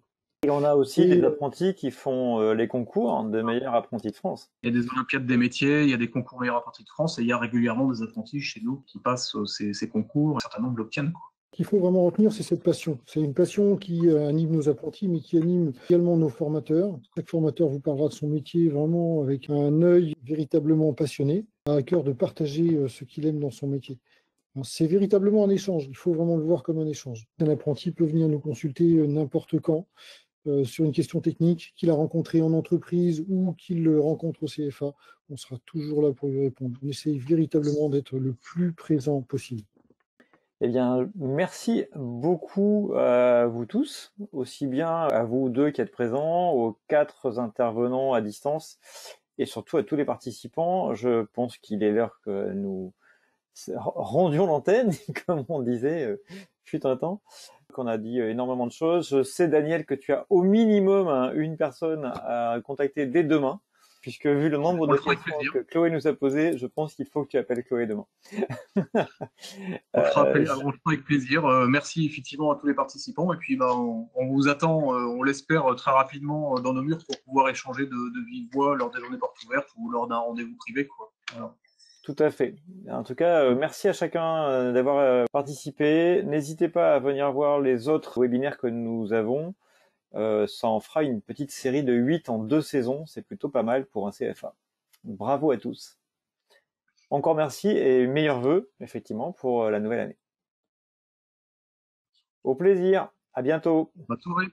Et on a aussi des apprentis qui font les concours de meilleurs apprentis de France.
Il y a des Olympiades des métiers, il y a des concours meilleurs apprentis de France, et il y a régulièrement des apprentis chez nous qui passent ces concours, et un certain nombre l'obtiennent, quoi.
Ce qu'il faut vraiment retenir, c'est cette passion. C'est une passion qui anime nos apprentis, mais qui anime également nos formateurs. Chaque formateur vous parlera de son métier vraiment avec un œil véritablement passionné, à cœur de partager ce qu'il aime dans son métier. C'est véritablement un échange. Il faut vraiment le voir comme un échange. Un apprenti peut venir nous consulter n'importe quand sur une question technique, qu'il a rencontrée en entreprise ou qu'il le rencontre au CFA. On sera toujours là pour lui répondre. On essaye véritablement d'être le plus présent possible.
Eh bien, merci beaucoup à vous tous, aussi bien à vous deux qui êtes présents, aux 4 intervenants à distance, et surtout à tous les participants. Je pense qu'il est l'heure que nous rendions l'antenne, comme on disait, fut un temps, qu'on a dit énormément de choses. Je sais, Daniel, que tu as au minimum une personne à contacter dès demain, puisque vu le nombre de questions que Chloé nous a posées, je pense qu'il faut que tu appelles Chloé demain.
On le fera avec plaisir. Merci effectivement à tous les participants. Et puis, on vous attend, on l'espère, très rapidement dans nos murs pour pouvoir échanger de vive voix lors des journées portes ouvertes ou lors d'un rendez-vous privé, quoi. Voilà.
Tout à fait. En tout cas, merci à chacun d'avoir participé. N'hésitez pas à venir voir les autres webinaires que nous avons. Ça en fera une petite série de 8 en 2 saisons. C'est plutôt pas mal pour un CFA. Bravo à tous. Encore merci et meilleurs vœux, effectivement, pour la nouvelle année. Au plaisir. À bientôt.
Bonne soirée.